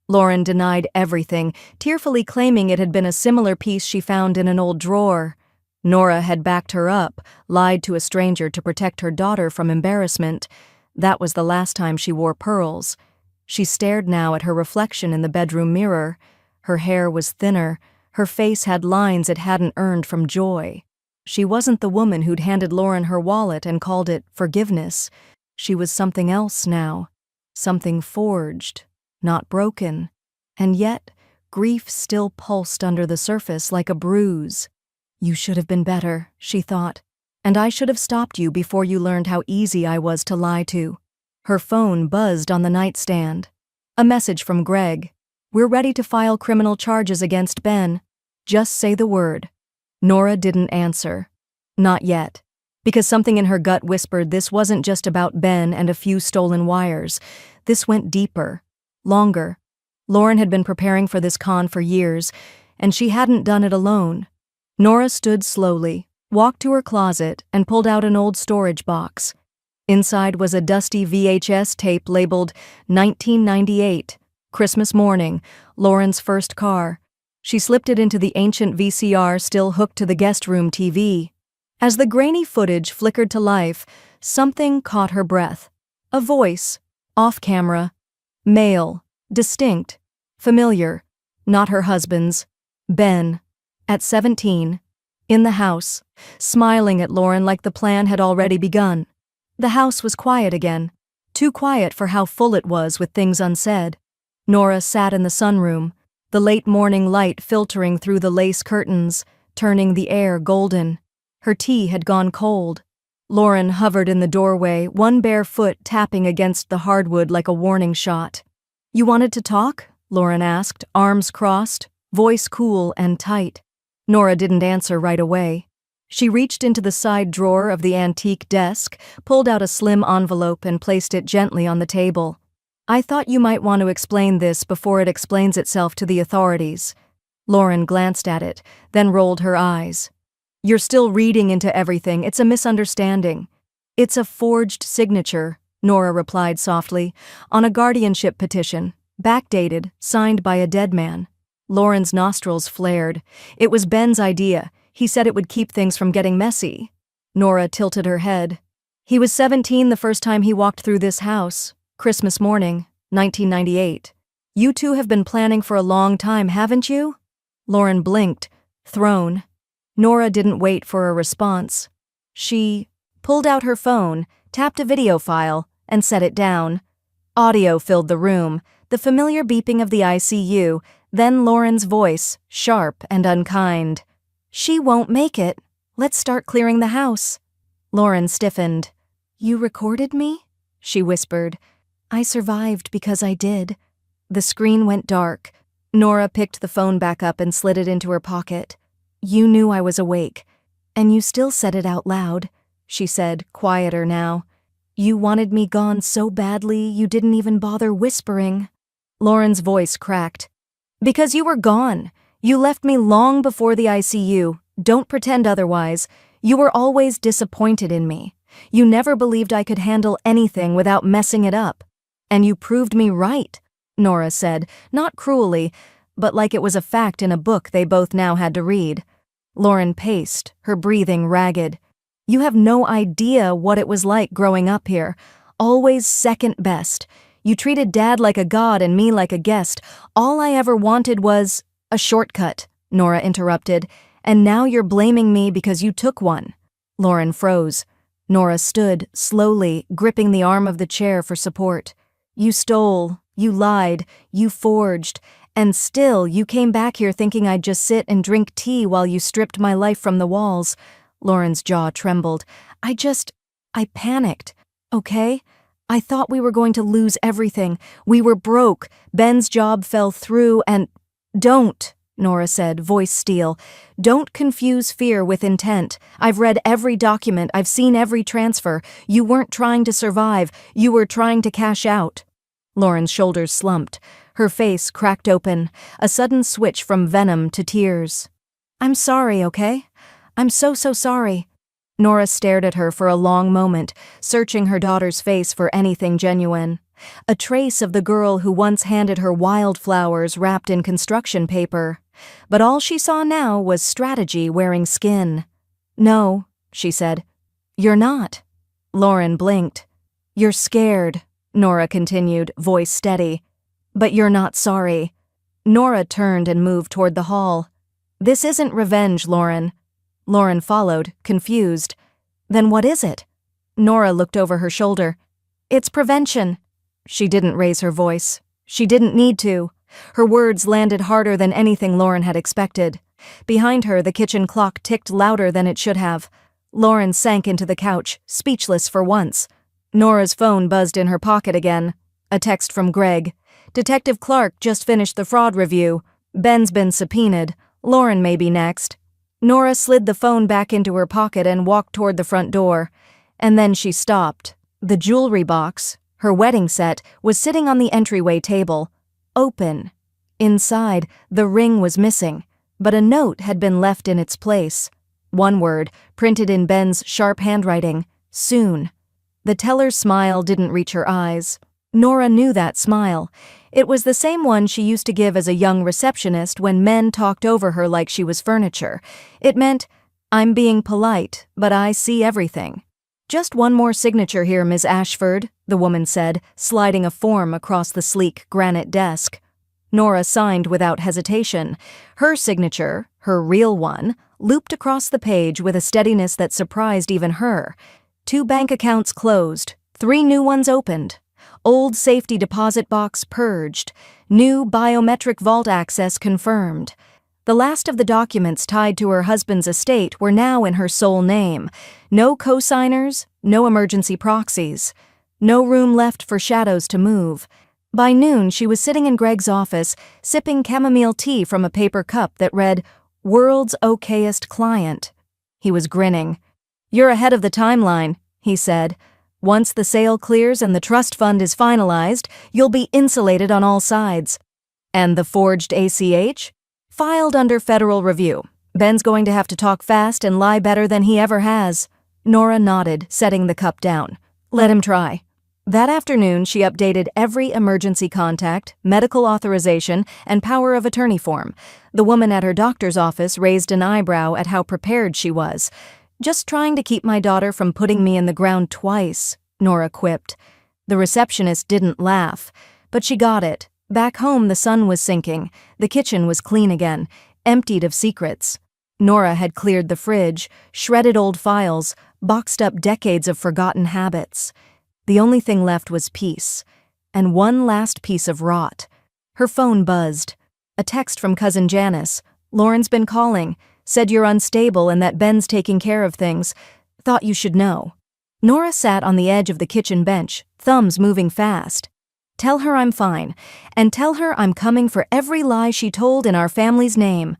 Speaker 1: Lauren denied everything, tearfully claiming it had been a similar piece she found in an old drawer. Nora had backed her up, lied to a stranger to protect her daughter from embarrassment. That was the last time she wore pearls. She stared now at her reflection in the bedroom mirror. Her hair was thinner. Her face had lines it hadn't earned from joy. She wasn't the woman who'd handed Lauren her wallet and called it forgiveness. She was something else now. Something forged, not broken. And yet, grief still pulsed under the surface like a bruise. You should have been better, she thought. And I should have stopped you before you learned how easy I was to lie to. Her phone buzzed on the nightstand. A message from Greg. We're ready to file criminal charges against Ben. Just say the word. Nora didn't answer. Not yet. Because something in her gut whispered this wasn't just about Ben and a few stolen wires. This went deeper. Longer. Lauren had been preparing for this con for years, and she hadn't done it alone. Nora stood slowly, walked to her closet, and pulled out an old storage box. Inside was a dusty VHS tape labeled 1998, Christmas morning, Lauren's first car. She slipped it into the ancient VCR still hooked to the guest room TV. As the grainy footage flickered to life, something caught her breath. A voice, off camera, male, distinct, familiar, not her husband's, Ben, at 17, in the house, smiling at Lauren like the plan had already begun. The house was quiet again, too quiet for how full it was with things unsaid. Nora sat in the sunroom, the late morning light filtering through the lace curtains, turning the air golden. Her tea had gone cold. Lauren hovered in the doorway, one bare foot tapping against the hardwood like a warning shot. You wanted to talk? Lauren asked, arms crossed, voice cool and tight. Nora didn't answer right away. She reached into the side drawer of the antique desk, pulled out a slim envelope and placed it gently on the table. I thought you might want to explain this before it explains itself to the authorities. Lauren glanced at it, then rolled her eyes. You're still reading into everything. It's a misunderstanding. It's a forged signature, Nora replied softly, on a guardianship petition, backdated, signed by a dead man. Lauren's nostrils flared. It was Ben's idea. He said it would keep things from getting messy. Nora tilted her head. He was 17 the first time he walked through this house. Christmas morning, 1998. You two have been planning for a long time, haven't you? Lauren blinked, thrown. Nora didn't wait for a response. She pulled out her phone, tapped a video file, and set it down. Audio filled the room, the familiar beeping of the ICU, then Lauren's voice, sharp and unkind. She won't make it. Let's start clearing the house. Lauren stiffened. You recorded me? She whispered. I survived because I did. The screen went dark. Nora picked the phone back up and slid it into her pocket. You knew I was awake, and you still said it out loud, she said, quieter now. You wanted me gone so badly you didn't even bother whispering. Lauren's voice cracked. Because you were gone. You left me long before the ICU. Don't pretend otherwise. You were always disappointed in me. You never believed I could handle anything without messing it up. And you proved me right, Nora said, not cruelly, but like it was a fact in a book they both now had to read. Lauren paced, her breathing ragged. You have no idea what it was like growing up here. Always second best. You treated Dad like a god and me like a guest. All I ever wanted was a shortcut, Nora interrupted. And now you're blaming me because you took one. Lauren froze. Nora stood, slowly, gripping the arm of the chair for support. You stole, you lied, you forged, and still you came back here thinking I'd just sit and drink tea while you stripped my life from the walls. Lauren's jaw trembled. I panicked, okay? I thought we were going to lose everything. We were broke. Ben's job fell through and— Don't, Nora said, voice steel. Don't confuse fear with intent. I've read every document. I've seen every transfer. You weren't trying to survive. You were trying to cash out. Lauren's shoulders slumped. Her face cracked open, a sudden switch from venom to tears. I'm sorry, okay? I'm so sorry. Nora stared at her for a long moment, searching her daughter's face for anything genuine. A trace of the girl who once handed her wildflowers wrapped in construction paper. But all she saw now was strategy wearing skin. No, she said. You're not. Lauren blinked. You're scared, Nora continued, voice steady. But you're not sorry. Nora turned and moved toward the hall. This isn't revenge, Lauren. Lauren followed, confused. Then what is it? Nora looked over her shoulder. It's prevention. She didn't raise her voice. She didn't need to. Her words landed harder than anything Lauren had expected. Behind her, the kitchen clock ticked louder than it should have. Lauren sank into the couch, speechless for once. Nora's phone buzzed in her pocket again. A text from Greg. Detective Clark just finished the fraud review. Ben's been subpoenaed. Lauren may be next. Nora slid the phone back into her pocket and walked toward the front door. And then she stopped. The jewelry box, her wedding set, was sitting on the entryway table. Open. Inside, the ring was missing, but a note had been left in its place. One word, printed in Ben's sharp handwriting. Soon. The teller's smile didn't reach her eyes. Nora knew that smile. It was the same one she used to give as a young receptionist when men talked over her like she was furniture. It meant, I'm being polite, but I see everything. Just one more signature here, Ms. Ashford, the woman said, sliding a form across the sleek granite desk. Nora signed without hesitation. Her signature, her real one, looped across the page with a steadiness that surprised even her. 2 bank accounts closed, 3 new ones opened. Old safety deposit box purged. New biometric vault access confirmed. The last of the documents tied to her husband's estate were now in her sole name. No co-signers, no emergency proxies. No room left for shadows to move. By noon, she was sitting in Greg's office, sipping chamomile tea from a paper cup that read, World's Okayest Client. He was grinning. You're ahead of the timeline, he said. Once the sale clears and the trust fund is finalized, you'll be insulated on all sides. And the forged ACH? Filed under federal review. Ben's going to have to talk fast and lie better than he ever has. Nora nodded, setting the cup down. Let him try. That afternoon, she updated every emergency contact, medical authorization, and power of attorney form. The woman at her doctor's office raised an eyebrow at how prepared she was. Just trying to keep my daughter from putting me in the ground twice, Nora quipped. The receptionist didn't laugh, but she got it. Back home, the sun was sinking. The kitchen was clean again, emptied of secrets. Nora had cleared the fridge, shredded old files, boxed up decades of forgotten habits. The only thing left was peace, and one last piece of rot. Her phone buzzed. A text from cousin Janice. Lauren's been calling. Said you're unstable and that Ben's taking care of things. Thought you should know. Nora sat on the edge of the kitchen bench, thumbs moving fast. Tell her I'm fine, and tell her I'm coming for every lie she told in our family's name.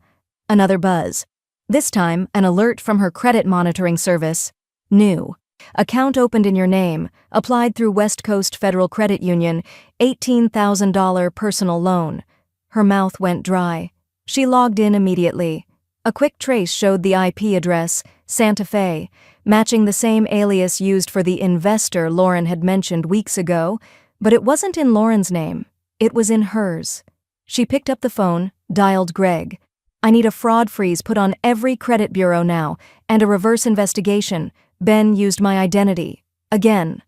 Speaker 1: Another buzz. This time, an alert from her credit monitoring service. New. Account opened in your name. Applied through West Coast Federal Credit Union. $18,000 personal loan. Her mouth went dry. She logged in immediately. A quick trace showed the IP address, Santa Fe, matching the same alias used for the investor Lauren had mentioned weeks ago, but it wasn't in Lauren's name. It was in hers. She picked up the phone, Dialed Greg. "I need a fraud freeze put on every credit bureau now, and a reverse investigation. Ben used my identity. Again."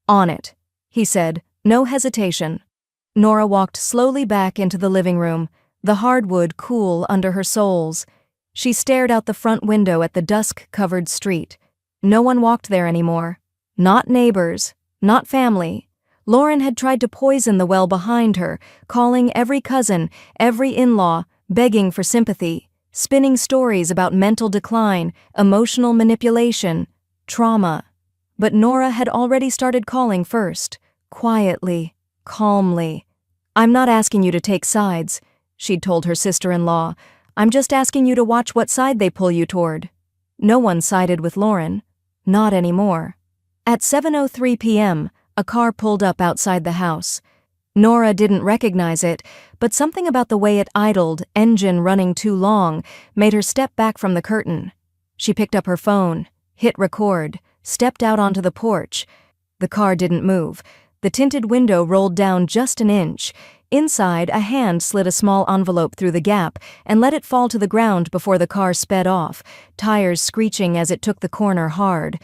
Speaker 1: "On it," he said, no hesitation. Nora walked slowly back into the living room, the hardwood cool under her soles. She stared out the front window at the dusk-covered street. No one walked there anymore. Not neighbors, not family. Lauren had tried to poison the well behind her, calling every cousin, every in-law, begging for sympathy, spinning stories about mental decline, emotional manipulation, trauma. But Nora had already started calling first, quietly, calmly. "I'm not asking you to take sides," she'd told her sister-in-law. "I'm just asking you to watch what side they pull you toward." No one sided with Lauren. Not anymore. At 7:03 p.m., a car pulled up outside the house. Nora didn't recognize it, but something about the way it idled, engine running too long, made her step back from the curtain. She picked up her phone, hit record, stepped out onto the porch. The car didn't move. The tinted window rolled down just an inch. Inside, a hand slid a small envelope through the gap and let it fall to the ground before the car sped off, tires screeching as it took the corner hard.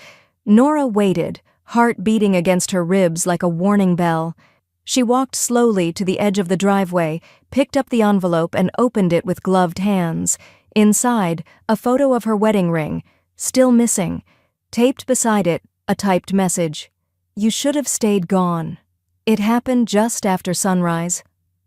Speaker 1: Nora waited, heart beating against her ribs like a warning bell. She walked slowly to the edge of the driveway, picked up the envelope and opened it with gloved hands. Inside, a photo of her wedding ring, still missing. Taped beside it, a typed message. "You should have stayed gone." It happened just after sunrise.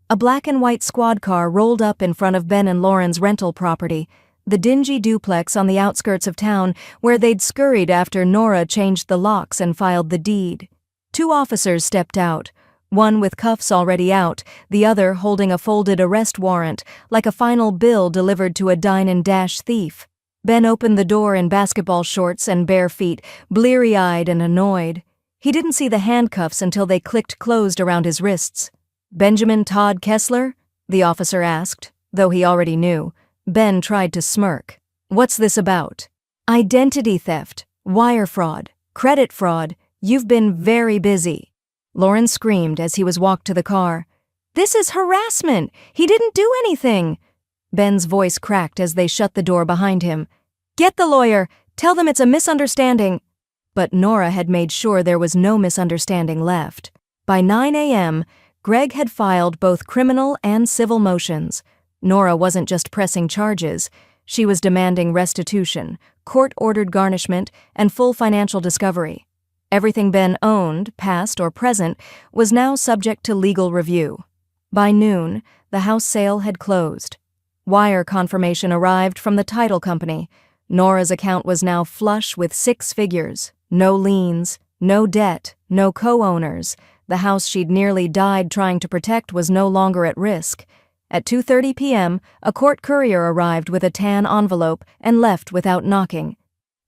Speaker 1: A black and white squad car rolled up in front of Ben and Lauren's rental property, the dingy duplex on the outskirts of town where they'd scurried after Nora changed the locks and filed the deed. 2 officers stepped out, one with cuffs already out, the other holding a folded arrest warrant, like a final bill delivered to a dine-and-dash thief. Ben opened the door in basketball shorts and bare feet, bleary-eyed and annoyed. He didn't see the handcuffs until they clicked closed around his wrists. "Benjamin Todd Kessler?" the officer asked, though he already knew. Ben tried to smirk. "What's this about?" "Identity theft, wire fraud, credit fraud. You've been very busy." Lauren screamed as he was walked to the car. "This is harassment! He didn't do anything!" Ben's voice cracked as they shut the door behind him. "Get the lawyer! Tell them it's a misunderstanding!" But Nora had made sure there was no misunderstanding left. By 9 a.m., Greg had filed both criminal and civil motions. Nora wasn't just pressing charges. She was demanding restitution, court-ordered garnishment, and full financial discovery. Everything Ben owned, past or present, was now subject to legal review. By noon, the house sale had closed. Wire confirmation arrived from the title company. Nora's account was now flush with 6 figures. No liens, no debt, no co-owners. The house she'd nearly died trying to protect was no longer at risk. At 2:30 p.m., a court courier arrived with a tan envelope and left without knocking.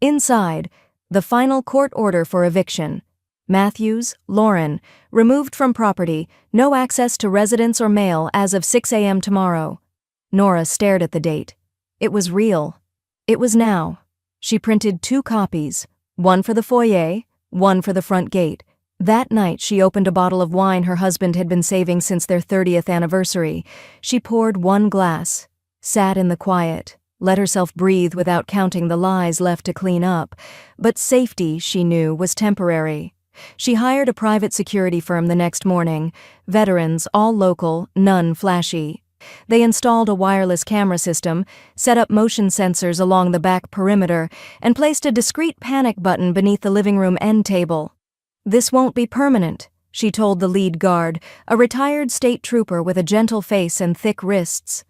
Speaker 1: Inside, the final court order for eviction. Matthews, Lauren, removed from property, no access to residence or mail as of 6 a.m. tomorrow. Nora stared at the date. It was real. It was now. She printed 2 copies, one for the foyer, one for the front gate. That night she opened a bottle of wine her husband had been saving since their 30th anniversary. She poured 1 glass, sat in the quiet, let herself breathe without counting the lies left to clean up. But safety, she knew, was temporary. She hired a private security firm the next morning, veterans, all local, none flashy. They installed a wireless camera system, set up motion sensors along the back perimeter, and placed a discreet panic button beneath the living room end table. "This won't be permanent," she told the lead guard, a retired state trooper with a gentle face and thick wrists.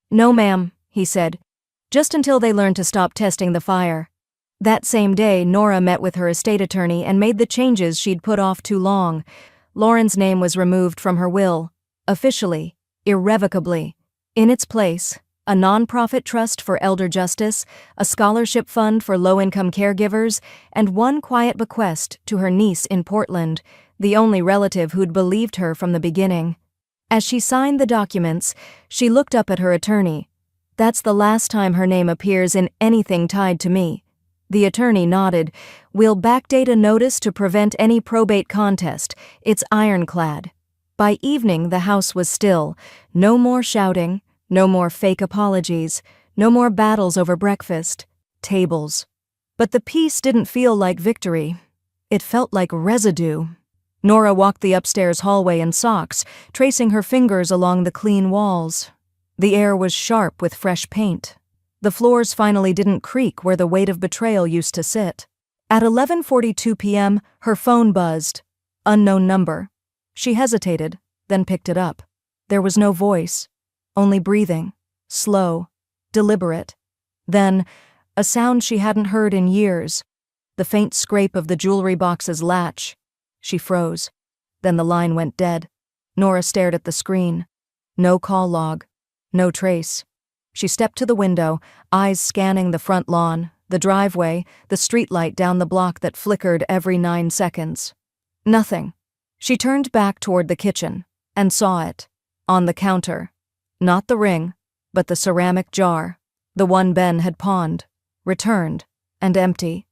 Speaker 1: "No, ma'am," he said, "just until they learn to stop testing the fire." That same day, Nora met with her estate attorney and made the changes she'd put off too long. Lauren's name was removed from her will, officially, irrevocably. In its place, a nonprofit trust for elder justice, a scholarship fund for low-income caregivers, and 1 quiet bequest to her niece in Portland, the only relative who'd believed her from the beginning. As she signed the documents, she looked up at her attorney. "That's the last time her name appears in anything tied to me." The attorney nodded. "We'll backdate a notice to prevent any probate contest. It's ironclad." By evening, the house was still. No more shouting, No more fake apologies, no more battles over breakfast, tables. But the peace didn't feel like victory. It felt like residue. Nora walked the upstairs hallway in socks, tracing her fingers along the clean walls. The air was sharp with fresh paint. The floors finally didn't creak where the weight of betrayal used to sit. At 11:42 p.m., her phone buzzed. Unknown number. She hesitated, then picked it up. There was no voice, only breathing, slow, deliberate. Then, a sound she hadn't heard in years, the faint scrape of the jewelry box's latch. She froze. Then the line went dead. Nora stared at the screen. No call log. No trace. She stepped to the window, eyes scanning the front lawn, the driveway, the streetlight down the block that flickered every 9 seconds. Nothing. She turned back toward the kitchen and saw it. On the counter. Not the ring, but the ceramic jar. The one Ben had pawned. Returned. And empty.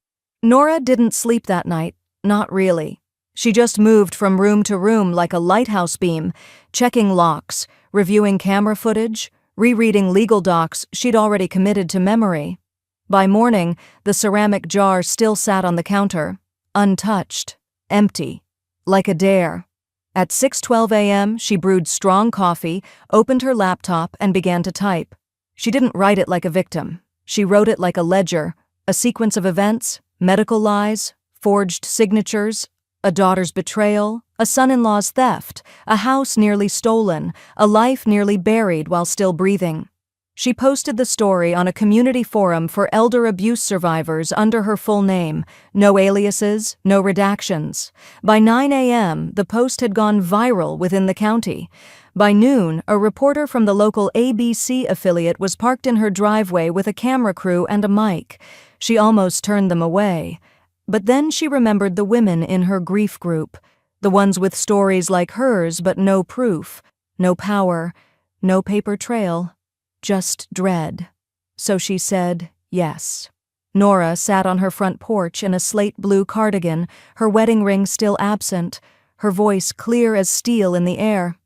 Speaker 1: Nora didn't sleep that night. Not really. She just moved from room to room like a lighthouse beam, checking locks, reviewing camera footage, rereading legal docs she'd already committed to memory. By morning, the ceramic jar still sat on the counter, untouched, empty, like a dare. At 6:12 a.m., she brewed strong coffee, opened her laptop, and began to type. She didn't write it like a victim. She wrote it like a ledger, a sequence of events, medical lies, forged signatures, a daughter's betrayal, a son-in-law's theft, a house nearly stolen, a life nearly buried while still breathing. She posted the story on a community forum for elder abuse survivors under her full name, no aliases, no redactions. By 9 a.m., the post had gone viral within the county. By noon, a reporter from the local ABC affiliate was parked in her driveway with a camera crew and a mic. She almost turned them away. But then she remembered the women in her grief group, the ones with stories like hers but no proof, no power, no paper trail, just dread. So she said yes. Nora sat on her front porch in a slate blue cardigan, her wedding ring still absent, her voice clear as steel in the air.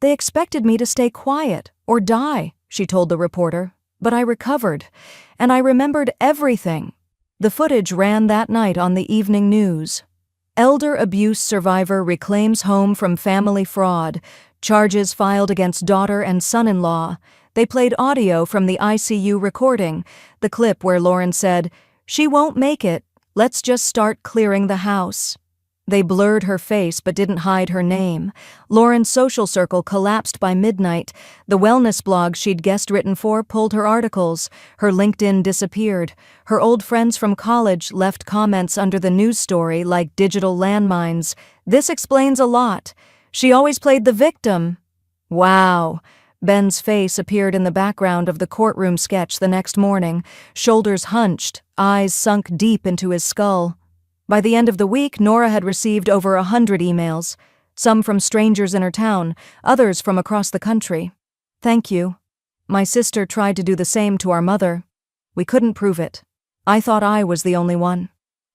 Speaker 1: "They expected me to stay quiet or die," she told the reporter, "but I recovered, and I remembered everything." The footage ran that night on the evening news. Elder abuse survivor reclaims home from family fraud. Charges filed against daughter and son-in-law. They played audio from the ICU recording, the clip where Lauren said, "She won't make it. Let's just start clearing the house." They blurred her face but didn't hide her name. Lauren's social circle collapsed by midnight. The wellness blog she'd guest written for pulled her articles. Her LinkedIn disappeared. Her old friends from college left comments under the news story like digital landmines. "This explains a lot. She always played the victim." Wow. Ben's face appeared in the background of the courtroom sketch the next morning, shoulders hunched, eyes sunk deep into his skull. By the end of the week, Nora had received over 100 emails, some from strangers in her town, others from across the country. "Thank you. My sister tried to do the same to our mother. We couldn't prove it. I thought I was the only one."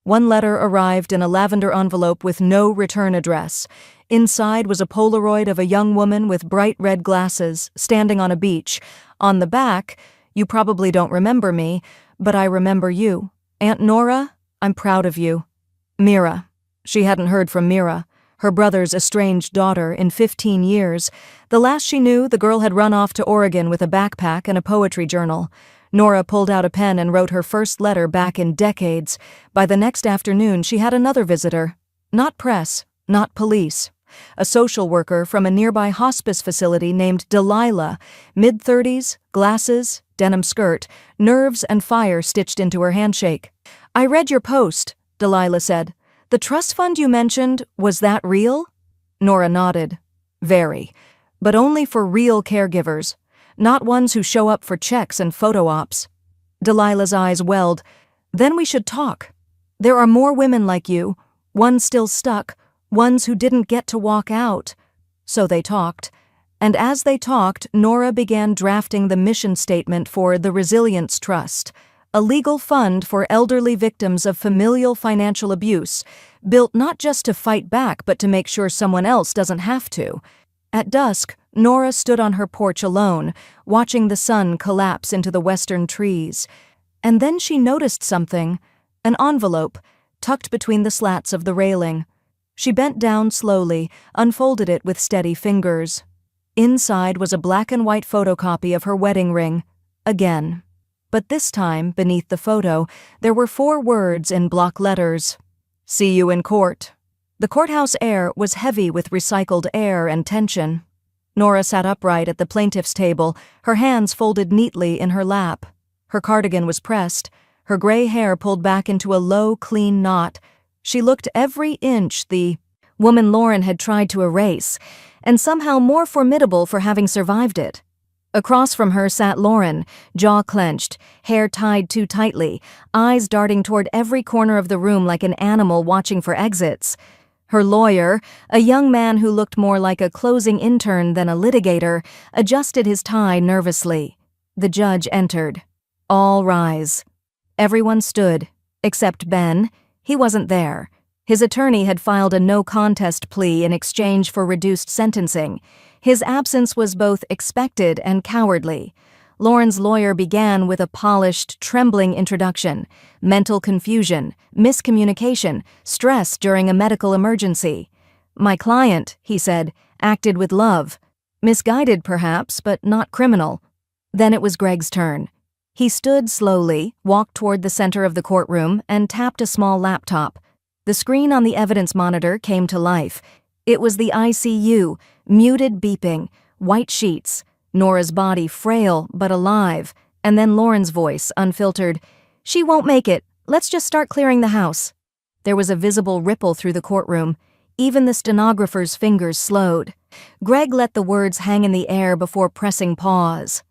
Speaker 1: One letter arrived in a lavender envelope with no return address. Inside was a Polaroid of a young woman with bright red glasses, standing on a beach. On the back, "You probably don't remember me, but I remember you. Aunt Nora, I'm proud of you. Mira." She hadn't heard from Mira, her brother's estranged daughter, in 15 years. The last she knew, the girl had run off to Oregon with a backpack and a poetry journal. Nora pulled out a pen and wrote her first letter back in decades. By the next afternoon, she had another visitor. Not press, not police. A social worker from a nearby hospice facility named Delilah, mid-30s, glasses, denim skirt, nerves and fire stitched into her handshake. "I read your post," Delilah said. "The trust fund you mentioned, was that real?" Nora nodded. "Very. But only for real caregivers, not ones who show up for checks and photo ops." Delilah's eyes welled. "Then we should talk. There are more women like you, ones still stuck, ones who didn't get to walk out." So they talked. And as they talked, Nora began drafting the mission statement for the Resilience Trust, a legal fund for elderly victims of familial financial abuse, built not just to fight back but to make sure someone else doesn't have to. At dusk, Nora stood on her porch alone, watching the sun collapse into the western trees. And then she noticed something, an envelope, tucked between the slats of the railing. She bent down slowly, unfolded it with steady fingers. Inside was a black and white photocopy of her wedding ring. Again. But this time, beneath the photo, there were 4 words in block letters. "See you in court." The courthouse air was heavy with recycled air and tension. Nora sat upright at the plaintiff's table, her hands folded neatly in her lap. Her cardigan was pressed, her gray hair pulled back into a low, clean knot. She looked every inch the woman Lauren had tried to erase, and somehow more formidable for having survived it. Across from her sat Lauren, jaw clenched, hair tied too tightly, eyes darting toward every corner of the room like an animal watching for exits. Her lawyer, a young man who looked more like a closing intern than a litigator, adjusted his tie nervously. The judge entered. All rise. Everyone stood, except Ben. He wasn't there. His attorney had filed a no-contest plea in exchange for reduced sentencing. His absence was both expected and cowardly. Lauren's lawyer began with a polished, trembling introduction. Mental confusion, miscommunication, stress during a medical emergency. "My client," he said, "acted with love. Misguided, perhaps, but not criminal." Then it was Greg's turn. He stood slowly, walked toward the center of the courtroom, and tapped a small laptop. The screen on the evidence monitor came to life. It was the ICU, muted beeping, white sheets, Nora's body frail but alive, and then Lauren's voice, unfiltered. "She won't make it. Let's just start clearing the house." There was a visible ripple through the courtroom. Even the stenographer's fingers slowed. Greg let the words hang in the air before pressing pause.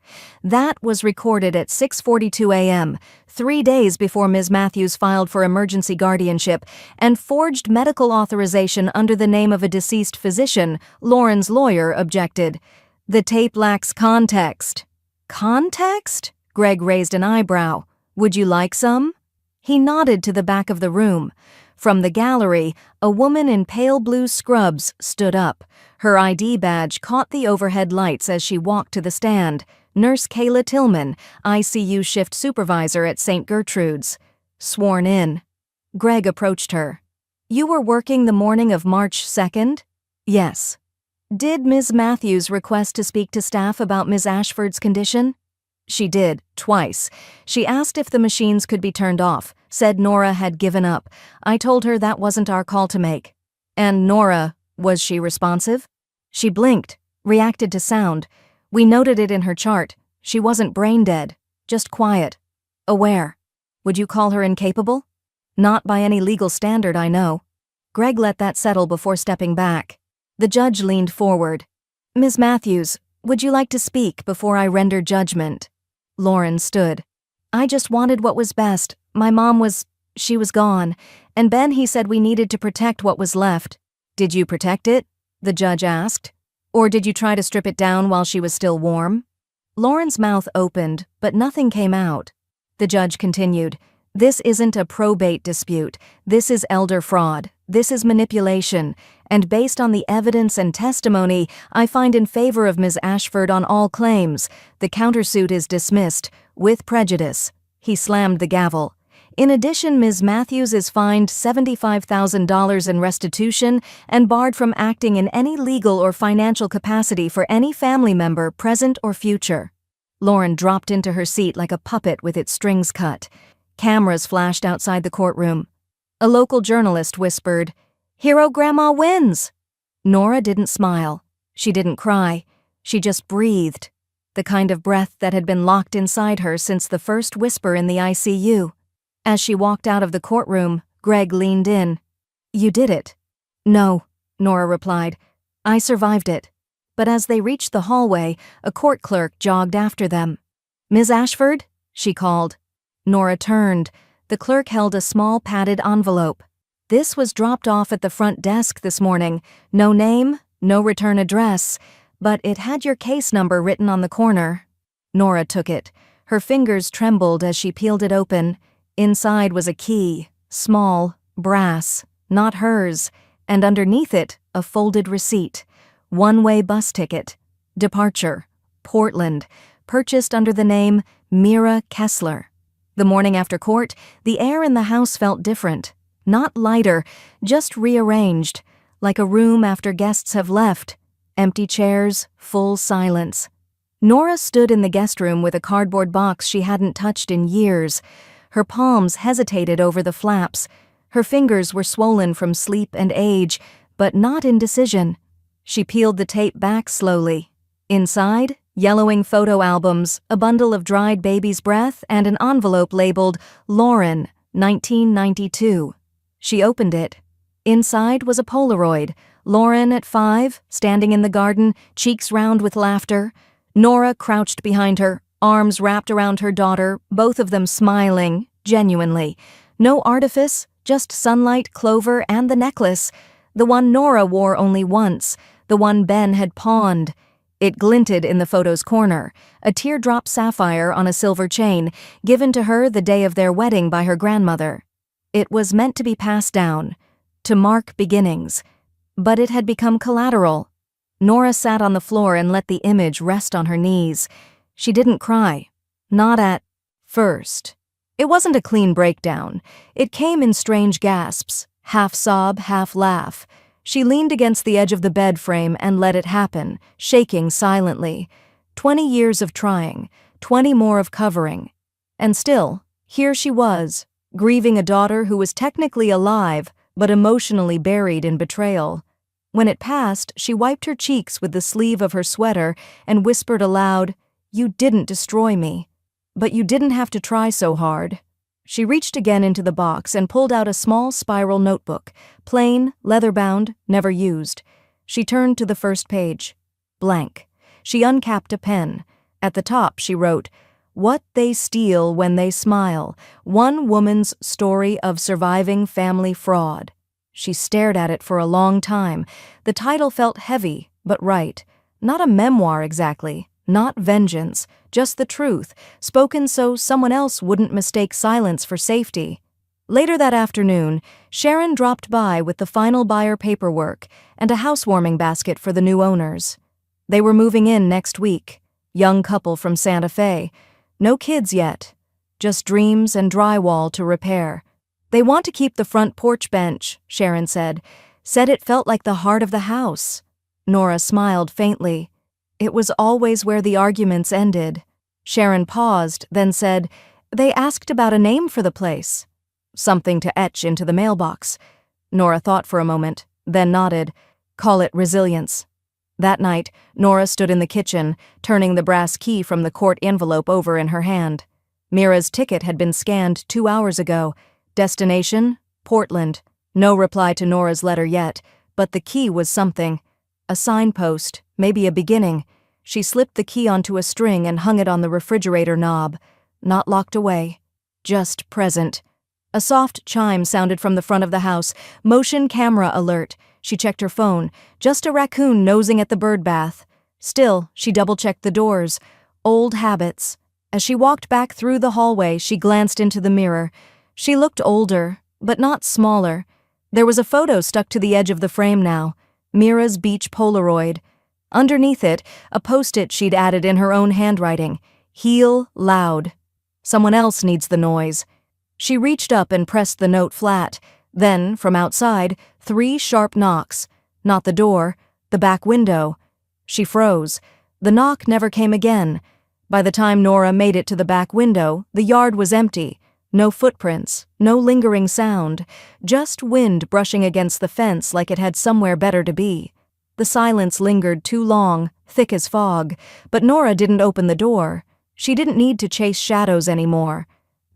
Speaker 1: That was recorded at 6:42 a.m., 3 days before Ms. Matthews filed for emergency guardianship and forged medical authorization under the name of a deceased physician. Lauren's lawyer objected. "The tape lacks context." "Context?" Greg raised an eyebrow. "Would you like some?" He nodded to the back of the room. From the gallery, a woman in pale blue scrubs stood up. Her ID badge caught the overhead lights as she walked to the stand. Nurse Kayla Tillman, ICU shift supervisor at St. Gertrude's. Sworn in. Greg approached her. "You were working the morning of March 2nd? "Yes." "Did Ms. Matthews request to speak to staff about Ms. Ashford's condition?" "She did, twice. She asked if the machines could be turned off, said Nora had given up. I told her that wasn't our call to make." "And Nora, was she responsive?" "She blinked, reacted to sound. We noted it in her chart. She wasn't brain dead, just quiet. Aware. Would you call her incapable?" "Not by any legal standard, I know." Greg let that settle before stepping back. The judge leaned forward. "Ms. Matthews, would you like to speak before I render judgment?" Lauren stood. "I just wanted what was best. My mom she was gone, and Ben, he said we needed to protect what was left." "Did you protect it?" the judge asked. "Or did you try to strip it down while she was still warm?" Lauren's mouth opened, but nothing came out. The judge continued, "This isn't a probate dispute. This is elder fraud. This is manipulation. And based on the evidence and testimony, I find in favor of Ms. Ashford on all claims. The countersuit is dismissed, with prejudice." He slammed the gavel. "In addition, Ms. Matthews is fined $75,000 in restitution and barred from acting in any legal or financial capacity for any family member, present or future." Lauren dropped into her seat like a puppet with its strings cut. Cameras flashed outside the courtroom. A local journalist whispered, "Hero Grandma wins!" Nora didn't smile. She didn't cry. She just breathed. The kind of breath that had been locked inside her since the first whisper in the ICU. As she walked out of the courtroom, Greg leaned in. "You did it." "No," Nora replied. "I survived it." But as they reached the hallway, a court clerk jogged after them. "Ms. Ashford?" she called. Nora turned. The clerk held a small padded envelope. "This was dropped off at the front desk this morning. No name, no return address, but it had your case number written on the corner." Nora took it. Her fingers trembled as she peeled it open. Inside was a key, small, brass, not hers, and underneath it, a folded receipt. One-way bus ticket. Departure. Portland. Purchased under the name Mira Kessler. The morning after court, the air in the house felt different. Not lighter, just rearranged, like a room after guests have left. Empty chairs, full silence. Nora stood in the guest room with a cardboard box she hadn't touched in years. Her palms hesitated over the flaps. Her fingers were swollen from sleep and age, but not indecision. She peeled the tape back slowly. Inside, yellowing photo albums, a bundle of dried baby's breath, and an envelope labeled Lauren, 1992. She opened it. Inside was a Polaroid. Lauren at 5, standing in the garden, cheeks round with laughter. Nora crouched behind her, arms wrapped around her daughter, both of them smiling, genuinely. No artifice, just sunlight, clover, and the necklace. The one Nora wore only once, the one Ben had pawned. It glinted in the photo's corner, a teardrop sapphire on a silver chain, given to her the day of their wedding by her grandmother. It was meant to be passed down, to mark beginnings. But it had become collateral. Nora sat on the floor and let the image rest on her knees. She didn't cry. Not at first. It wasn't a clean breakdown. It came in strange gasps, half sob, half laugh. She leaned against the edge of the bed frame and let it happen, shaking silently. 20 years of trying, 20 more of covering. And still, here she was, grieving a daughter who was technically alive, but emotionally buried in betrayal. When it passed, she wiped her cheeks with the sleeve of her sweater and whispered aloud, "You didn't destroy me. But you didn't have to try so hard." She reached again into the box and pulled out a small spiral notebook, plain, leather-bound, never used. She turned to the first page. Blank. She uncapped a pen. At the top she wrote, "What They Steal When They Smile, One Woman's Story of Surviving Family Fraud." She stared at it for a long time. The title felt heavy, but right. Not a memoir exactly. Not vengeance, just the truth, spoken so someone else wouldn't mistake silence for safety. Later that afternoon, Sharon dropped by with the final buyer paperwork and a housewarming basket for the new owners. They were moving in next week. Young couple from Santa Fe. No kids yet. Just dreams and drywall to repair. They want to keep the front porch bench, Sharon said. Said it felt like the heart of the house. Nora smiled faintly. It was always where the arguments ended. Sharon paused, then said, "They asked about a name for the place." Something to etch into the mailbox. Nora thought for a moment, then nodded. "Call it resilience." That night, Nora stood in the kitchen, turning the brass key from the court envelope over in her hand. Mira's ticket had been scanned 2 hours ago. Destination? Portland. No reply to Nora's letter yet, but the key was something. A signpost, maybe a beginning. She slipped the key onto a string and hung it on the refrigerator knob. Not locked away. Just present. A soft chime sounded from the front of the house. Motion camera alert. She checked her phone. Just a raccoon nosing at the bird bath. Still, she double-checked the doors. Old habits. As she walked back through the hallway, she glanced into the mirror. She looked older, but not smaller. There was a photo stuck to the edge of the frame now. Mira's beach Polaroid. Underneath it, a post-it she'd added in her own handwriting. Heal loud. Someone else needs the noise. She reached up and pressed the note flat. Then, from outside, 3 sharp knocks. Not the door, the back window. She froze. The knock never came again. By the time Nora made it to the back window, the yard was empty. No footprints, no lingering sound, just wind brushing against the fence like it had somewhere better to be. The silence lingered too long, thick as fog, but Nora didn't open the door. She didn't need to chase shadows anymore.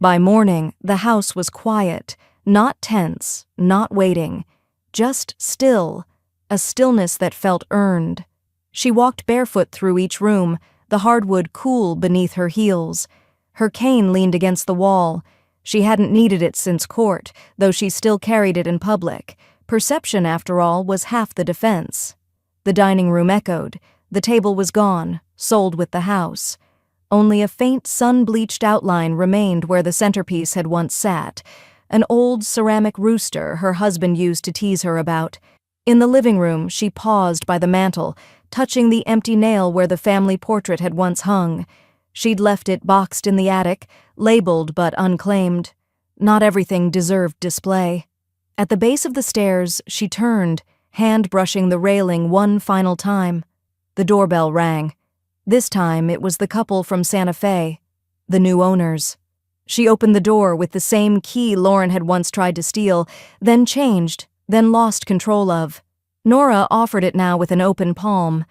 Speaker 1: By morning, the house was quiet, not tense, not waiting, just still, a stillness that felt earned. She walked barefoot through each room, the hardwood cool beneath her heels. Her cane leaned against the wall. She hadn't needed it since court, though she still carried it in public. Perception, after all, was half the defense. The dining room echoed. The table was gone, sold with the house. Only a faint sun-bleached outline remained where the centerpiece had once sat, an old ceramic rooster her husband used to tease her about. In the living room, she paused by the mantel, touching the empty nail where the family portrait had once hung. She'd left it boxed in the attic, labeled but unclaimed. Not everything deserved display. At the base of the stairs, she turned, hand brushing the railing one final time. The doorbell rang. This time it was the couple from Santa Fe, the new owners. She opened the door with the same key Lauren had once tried to steal, then changed, then lost control of. Nora offered it now with an open palm.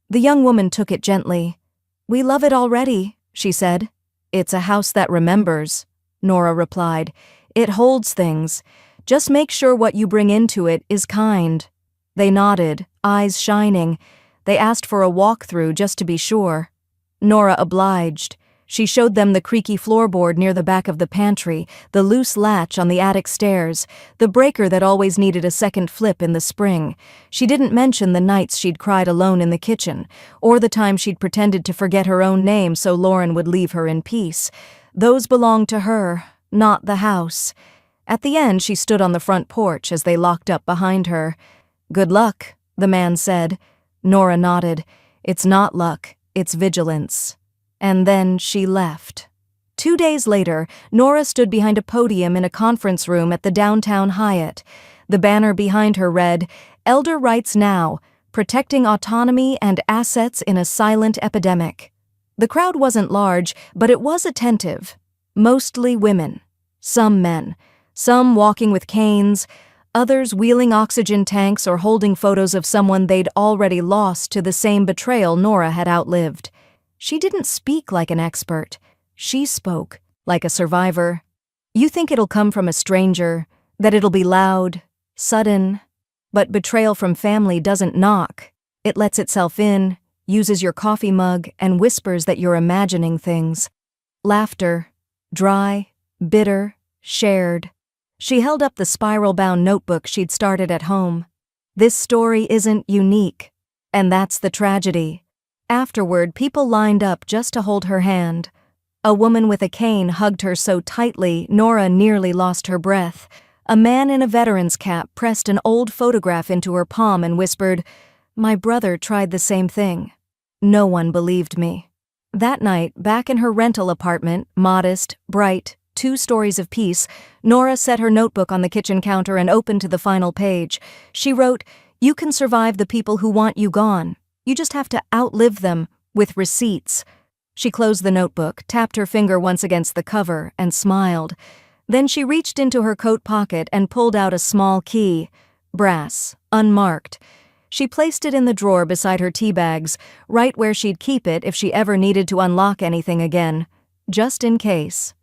Speaker 1: The young woman took it gently. "We love it already," she said. "It's a house that remembers," Nora replied. "It holds things. Just make sure what you bring into it is kind." They nodded, eyes shining. They asked for a walkthrough just to be sure. Nora obliged. She showed them the creaky floorboard near the back of the pantry, the loose latch on the attic stairs, the breaker that always needed a second flip in the spring. She didn't mention the nights she'd cried alone in the kitchen, or the time she'd pretended to forget her own name so Lauren would leave her in peace. Those belonged to her, not the house. At the end, she stood on the front porch as they locked up behind her. "Good luck," the man said. Nora nodded. "It's not luck, it's vigilance." And then she left. 2 days later, Nora stood behind a podium in a conference room at the downtown Hyatt. The banner behind her read, "Elder Rights Now, Protecting Autonomy and Assets in a Silent Epidemic." The crowd wasn't large, but it was attentive. Mostly women. Some men. Some walking with canes. Others wheeling oxygen tanks or holding photos of someone they'd already lost to the same betrayal Nora had outlived. She didn't speak like an expert. She spoke like a survivor. You think it'll come from a stranger, that it'll be loud, sudden. But betrayal from family doesn't knock. It lets itself in, uses your coffee mug, and whispers that you're imagining things. Laughter. Dry, bitter, shared. She held up the spiral-bound notebook she'd started at home. This story isn't unique. And that's the tragedy. Afterward, people lined up just to hold her hand. A woman with a cane hugged her so tightly, Nora nearly lost her breath. A man in a veteran's cap pressed an old photograph into her palm and whispered, "My brother tried the same thing." No one believed me. That night, back in her rental apartment, modest, bright, 2 stories of peace, Nora set her notebook on the kitchen counter and opened to the final page. She wrote, "You can survive the people who want you gone. You just have to outlive them, with receipts." She closed the notebook, tapped her finger once against the cover, and smiled. Then she reached into her coat pocket and pulled out a small key. Brass, unmarked. She placed it in the drawer beside her tea bags, right where she'd keep it if she ever needed to unlock anything again. Just in case.